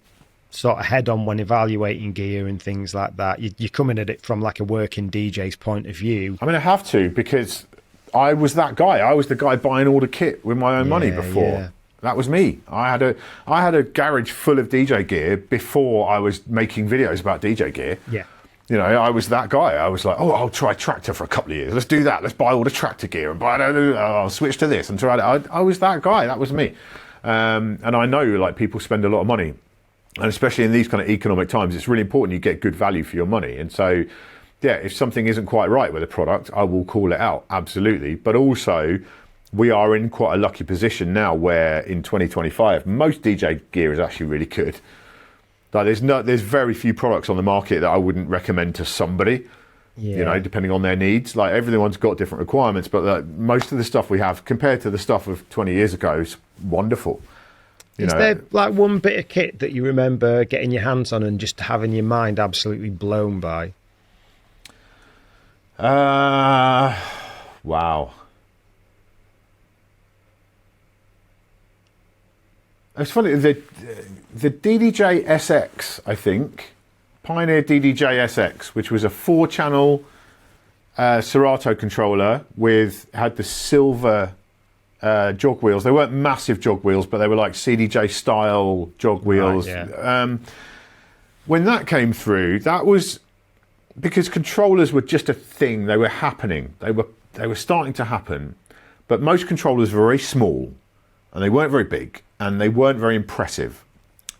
Speaker 1: sort of head on when evaluating gear and things like that. You're coming at it from like a working DJ's point of view.
Speaker 3: I mean, I have to, because I was that guy. I was the guy buying all the kit with my own money before. Yeah. That was me. I had a garage full of DJ gear before I was making videos about DJ gear.
Speaker 1: Yeah.
Speaker 3: You know, I was that guy. I was like, oh, I'll try tractor for a couple of years. Let's do that. Let's buy all the tractor gear and I'll switch to this and try that. I was that guy. That was me. And I know, like, people spend a lot of money, and especially in these kind of economic times, it's really important you get good value for your money. And so, yeah, if something isn't quite right with a product, I will call it out, absolutely. But also, we are in quite a lucky position now where in 2025, most DJ gear is actually really good. Like, there's very few products on the market that I wouldn't recommend to somebody, you know, depending on their needs. Like, everyone's got different requirements, but most of the stuff we have compared to the stuff of 20 years ago is wonderful.
Speaker 1: Is there like one bit of kit that you remember getting your hands on and just having your mind absolutely blown by?
Speaker 3: Wow. It's funny, the DDJ SX, I think, Pioneer DDJ SX, which was a 4-channel Serato controller had the silver jog wheels. They weren't massive jog wheels, but they were like CDJ style jog wheels. Right, yeah. When that came through, that was because controllers were just a thing. They were happening. They were starting to happen, but most controllers were very small, and they weren't very big, and they weren't very impressive.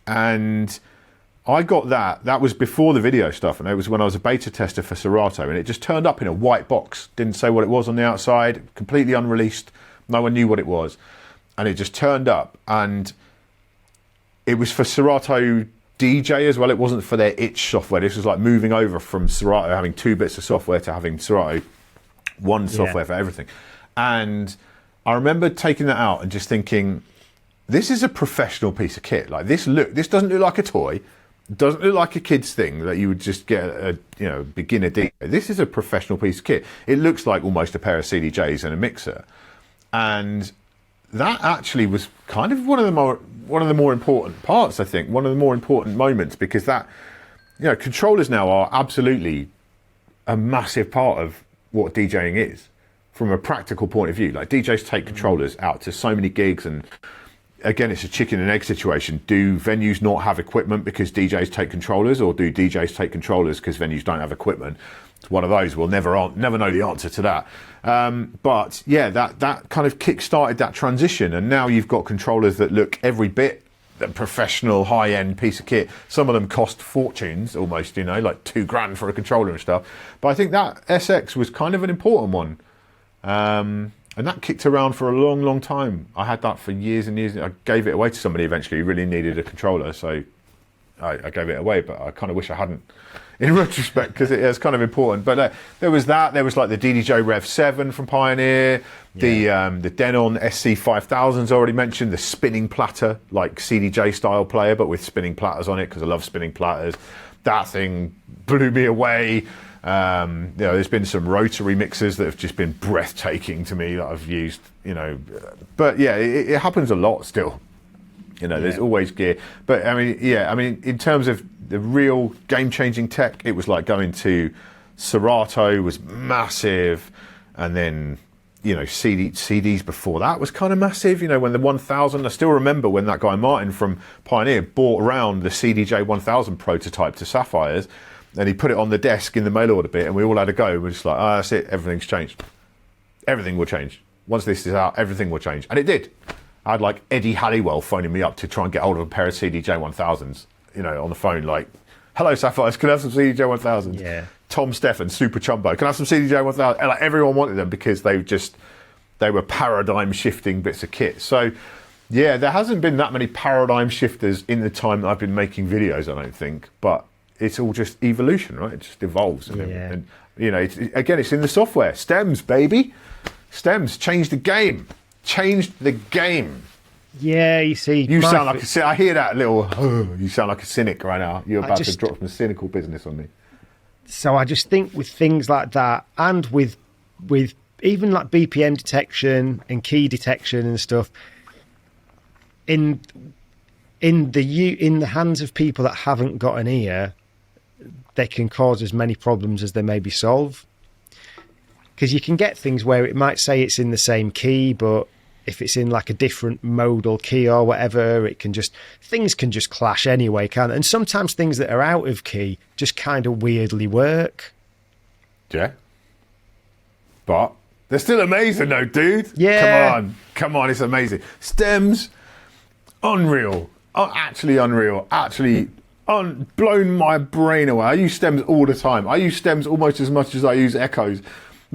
Speaker 3: And I got that. That was before the video stuff, and it was when I was a beta tester for Serato, and it just turned up in a white box. Didn't say what it was on the outside, completely unreleased. No one knew what it was. And it just turned up, and it was for Serato DJ as well. It wasn't for their itch software. This was like moving over from Serato having 2 bits of software to having Serato one software for everything. And I remember taking that out and just thinking, this is a professional piece of kit. Like, this doesn't look like a toy. It doesn't look like a kid's thing that you would just get a beginner DJ. This is a professional piece of kit. It looks like almost a pair of CDJs and a mixer. And that actually was kind of one of the more important parts, I think, one of the more important moments, because that, you know, controllers now are absolutely a massive part of what DJing is from a practical point of view. Like, DJs take controllers out to so many gigs, and again, it's a chicken and egg situation. Do venues not have equipment because DJs take controllers, or do DJs take controllers because venues don't have equipment? It's one of those. We'll never know the answer to that. But yeah, that kind of kick-started that transition, and now you've got controllers that look every bit a professional, high-end piece of kit. Some of them cost fortunes, almost, you know, like $2,000 for a controller and stuff. But I think that SX was kind of an important one. And that kicked around for a long, long time. I had that for years and years. I gave it away to somebody eventually who really needed a controller, so I gave it away, but I kind of wish I hadn't in retrospect, because it's kind of important. But there was that. There was like the DDJ Rev 7 from Pioneer, the Denon SC5000's already mentioned, the spinning platter, like CDJ style player, but with spinning platters on it, because I love spinning platters. That thing blew me away. You know, there's been some rotary mixers that have just been breathtaking to me that I've used, you know. But yeah, it happens a lot still. You know, there's always gear. But I mean, in terms of the real game-changing tech, it was like going to Serato was massive, and then CDs before that was kind of massive. When the 1000, I still remember when that guy Martin from Pioneer bought around the CDJ 1000 prototype to Sapphires, and he put it on the desk in the mail order bit, and we all had a go. We're just like, that's it, everything's changed. Everything will change. Once this is out, everything will change. And it did. I had like Eddie Halliwell phoning me up to try and get hold of a pair of CDJ 1000s, on the phone, like, hello Sapphires, can I have some CDJ 1000s?
Speaker 1: Yeah.
Speaker 3: Tom Steffen, Super Chumbo, can I have some CDJ 1000? And like everyone wanted them because they were paradigm shifting bits of kit. So yeah, there hasn't been that many paradigm shifters in the time that I've been making videos, I don't think, but it's all just evolution, right? It just evolves. And it's in the software. Stems, baby. Stems changed the game.
Speaker 1: Yeah, you see.
Speaker 3: You sound like I hear that little, you sound like a cynic right now. You're about to drop some cynical business on me.
Speaker 1: So I just think with things like that, and with even like BPM detection and key detection and stuff, in the hands of people that haven't got an ear, they can cause as many problems as they maybe solve. Because you can get things where it might say it's in the same key, but if it's in like a different modal key or whatever, things can just clash anyway, can't they? And sometimes things that are out of key just kind of weirdly work.
Speaker 3: Yeah. But they're still amazing though, dude.
Speaker 1: Yeah.
Speaker 3: Come on, it's amazing. Stems, unreal. Oh, actually unreal. Actually blown my brain away. I use stems all the time. I use stems almost as much as I use echoes.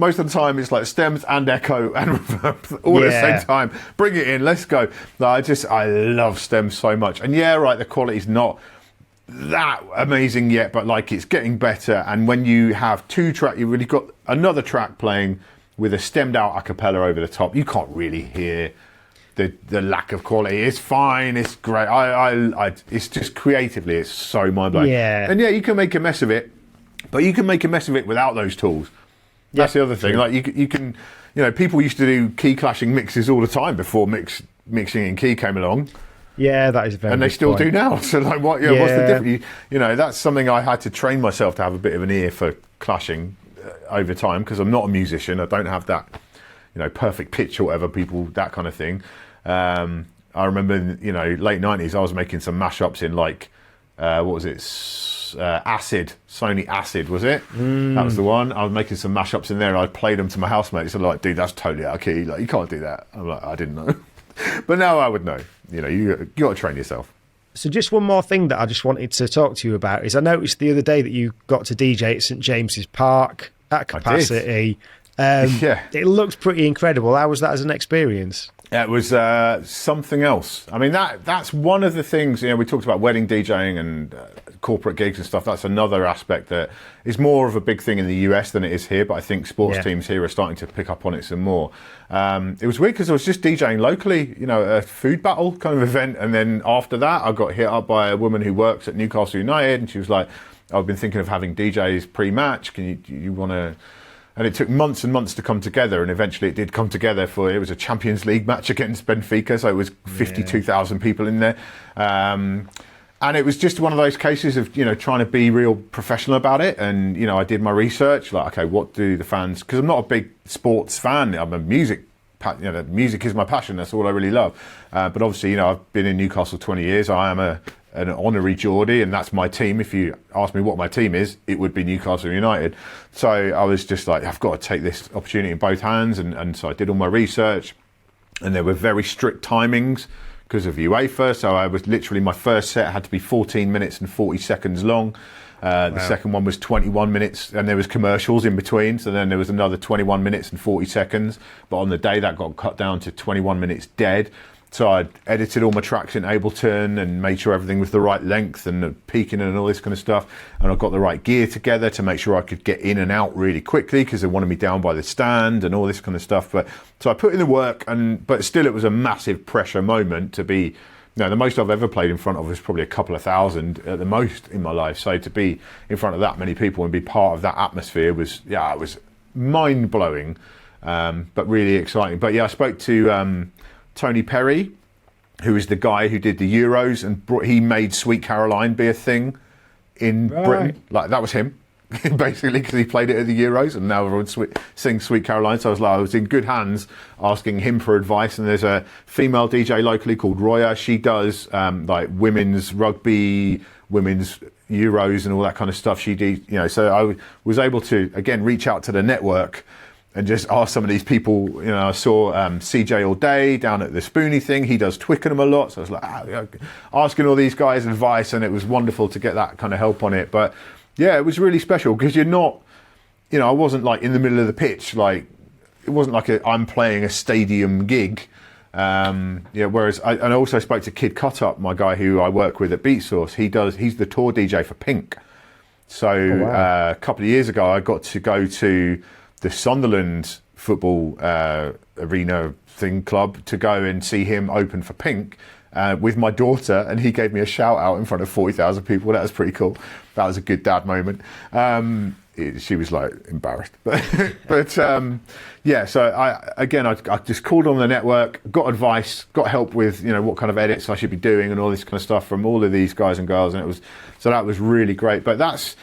Speaker 3: Most of the time, it's like stems and echo and reverb all at the same time. Bring it in, let's go. I love stems so much. And yeah, right, the quality's not that amazing yet, but like it's getting better. And when you have two tracks, you've really got another track playing with a stemmed out a cappella over the top. You can't really hear the lack of quality. It's fine, it's great. It's just creatively, it's so mind-blowing.
Speaker 1: Yeah.
Speaker 3: And yeah, you can make a mess of it, but you can make a mess of it without those tools. That's the other thing. Like you can, people used to do key clashing mixes all the time before mixing in key came along.
Speaker 1: Yeah, that is very.
Speaker 3: And they still do now. So like, what's the difference? That's something I had to train myself to have a bit of an ear for clashing over time, because I'm not a musician. I don't have that, perfect pitch or whatever. People, that kind of thing. I remember, late 90s, I was making some mashups in like, what was it? Acid, Sony Acid, was it? That was the one. I was making some mashups in there and I played them to my housemates. They're like, dude, that's totally out of key. Like, you can't do that. I'm like, I didn't know. But now I would know. You got to train yourself.
Speaker 1: So just one more thing that I just wanted to talk to you about is I noticed the other day that you got to DJ at St James's Park at capacity.
Speaker 3: Yeah.
Speaker 1: It looked pretty incredible. How was that as an experience?
Speaker 3: It was something else. I mean, that's one of the things, we talked about wedding DJing and corporate gigs and stuff. That's another aspect that is more of a big thing in the US than it is here, but I think sports teams here are starting to pick up on it some more. It was weird because I was just DJing locally, a food battle kind of event, and then after that I got hit up by a woman who works at Newcastle United, and she was like, I've been thinking of having DJs pre-match, do you want to... And it took months and months to come together, and eventually it did come together it was a Champions League match against Benfica, so it was 52,000 people in there. And it was just one of those cases of, trying to be real professional about it. And, I did my research, like, okay, what do the fans... Because I'm not a big sports fan, I'm a music... music is my passion, that's all I really love. But obviously, I've been in Newcastle 20 years, I am an honorary Geordie, and that's my team. If you ask me what my team is, it would be Newcastle United. So I was just like, I've got to take this opportunity in both hands, and so I did all my research, and there were very strict timings because of UEFA. So I was literally, my first set had to be 14 minutes and 40 seconds long. The second one was 21 minutes, and there was commercials in between. So then there was another 21 minutes and 40 seconds. But on the day that got cut down to 21 minutes dead. So I edited all my tracks in Ableton and made sure everything was the right length and peaking and all this kind of stuff. And I got the right gear together to make sure I could get in and out really quickly because they wanted me down by the stand and all this kind of stuff. But so I put in the work, but still it was a massive pressure moment to be, the most I've ever played in front of was probably a couple of thousand at the most in my life. So to be in front of that many people and be part of that atmosphere was, it was mind blowing, but really exciting. But yeah, I spoke to Tony Perry, who is the guy who did the Euros, and he made Sweet Caroline be a thing in Britain. Like, that was him. basically, because he played it at the Euros, and now everyone sings Sweet Caroline. So I was in good hands asking him for advice. And there's a female DJ locally called Roya. She does like women's rugby, women's Euros, and all that kind of stuff. So I was able to again reach out to the network and just ask some of these people. I saw CJ All Day down at the Spoonie thing. He does Twickenham a lot, so I was like asking all these guys advice, and it was wonderful to get that kind of help on it. But yeah, it was really special because you're not, I wasn't like in the middle of the pitch. Like it wasn't like I'm playing a stadium gig. Whereas I also spoke to Kid Cut Up, my guy who I work with at Beatsource. He's the tour DJ for Pink. So a couple of years ago, I got to go to the Sunderland football arena club to go and see him open for Pink with my daughter, and he gave me a shout out in front of 40,000 people. That was pretty cool. That was a good dad moment. She was like embarrassed, but So I just called on the network, got advice, got help with what kind of edits I should be doing and all this kind of stuff from all of these guys and girls, and that was really great. But that's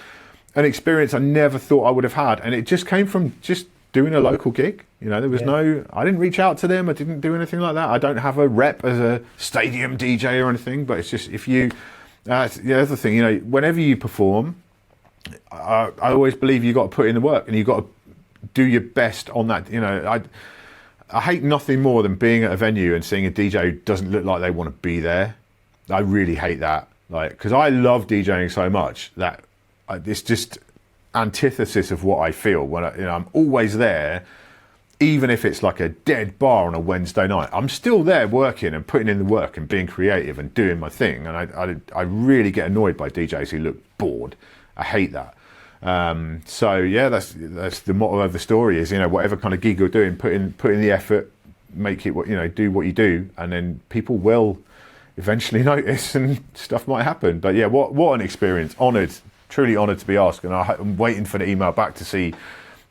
Speaker 3: an experience I never thought I would have had, and it just came from just doing a local gig. There was I didn't reach out to them, I didn't do anything like that. I don't have a rep as a stadium DJ or anything, but it's just if you the other thing, whenever you perform, I always believe you got to put in the work and you got to do your best on that. I hate nothing more than being at a venue and seeing a DJ who doesn't look like they want to be there. I really hate that, because I love DJing so much that it's just antithesis of what I feel when I'm always there, even if it's like a dead bar on a Wednesday night. I'm still there working and putting in the work and being creative and doing my thing. And I really get annoyed by DJs who look bored. I hate that. That's the motto of the story is, whatever kind of gig you're doing, put in the effort, make it do what you do, and then people will eventually notice and stuff might happen. But yeah, what an experience. Truly honoured to be asked, and I'm waiting for the email back to see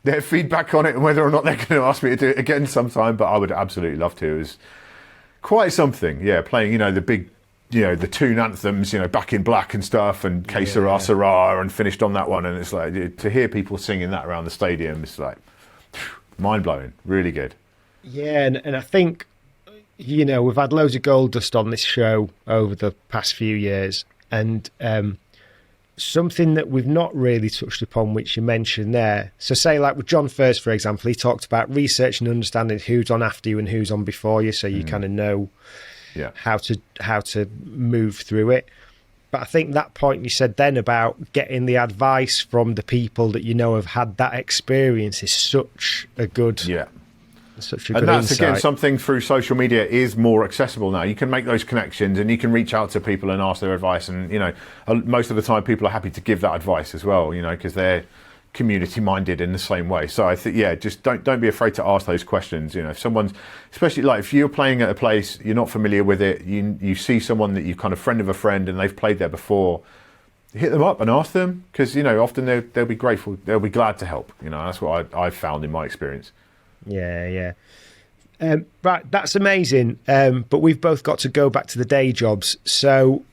Speaker 3: their feedback on it and whether or not they're going to ask me to do it again sometime. But I would absolutely love to. It was quite something, playing the big, the tune anthems, Back in Black and stuff, and Que Sera Sera, and finished on that one. And it's like to hear people singing that around the stadium, it's like mind blowing, really good.
Speaker 1: Yeah, and I think we've had loads of gold dust on this show over the past few years, and something that we've not really touched upon, which you mentioned there. So say like with John First, for example, he talked about research and understanding who's on after you and who's on before you, so you kind of know how to move through it. But I think that point you said then about getting the advice from the people that have had that experience is such a good
Speaker 3: And that's
Speaker 1: insight.
Speaker 3: Again something through social media is more accessible now. You can make those connections and you can reach out to people and ask their advice, and most of the time people are happy to give that advice as well, because they're community minded in the same way. So I think just don't be afraid to ask those questions. If someone's, especially like if you're playing at a place you're not familiar with it, you see someone that you kind of friend of a friend and they've played there before, hit them up and ask them, because often they'll be grateful, they'll be glad to help. That's what I've found in my experience.
Speaker 1: Yeah. Right, that's amazing. But we've both got to go back to the day jobs. So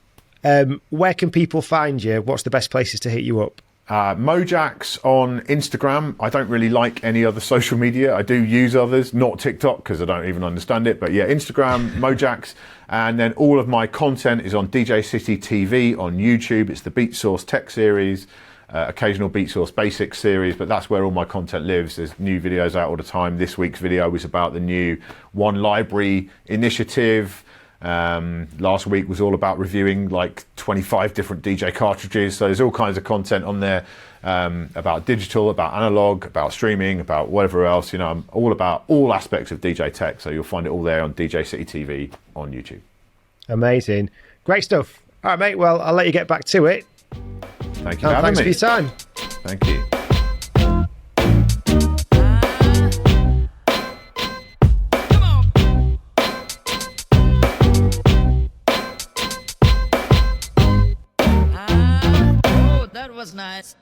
Speaker 1: where can people find you? What's the best places to hit you up?
Speaker 3: Mojaxx on Instagram. I don't really like any other social media. I do use others, not TikTok because I don't even understand it. But yeah, Instagram, Mojaxx. And then all of my content is on DJ City TV on YouTube. It's the Beatsource Tech series. Occasional Beatsource Basics series, but that's where all my content lives. There's new videos out all the time. This week's video was about the new One Library initiative. Last week was all about reviewing like 25 different DJ cartridges. So there's all kinds of content on there about digital, about analog, about streaming, about whatever else. I'm all about all aspects of DJ tech. So you'll find it all there on DJ City TV on YouTube.
Speaker 1: Amazing. Great stuff. All right, mate. Well, I'll let you get back to it.
Speaker 3: Thank you for having me.
Speaker 1: Thanks for your time.
Speaker 3: Thank you.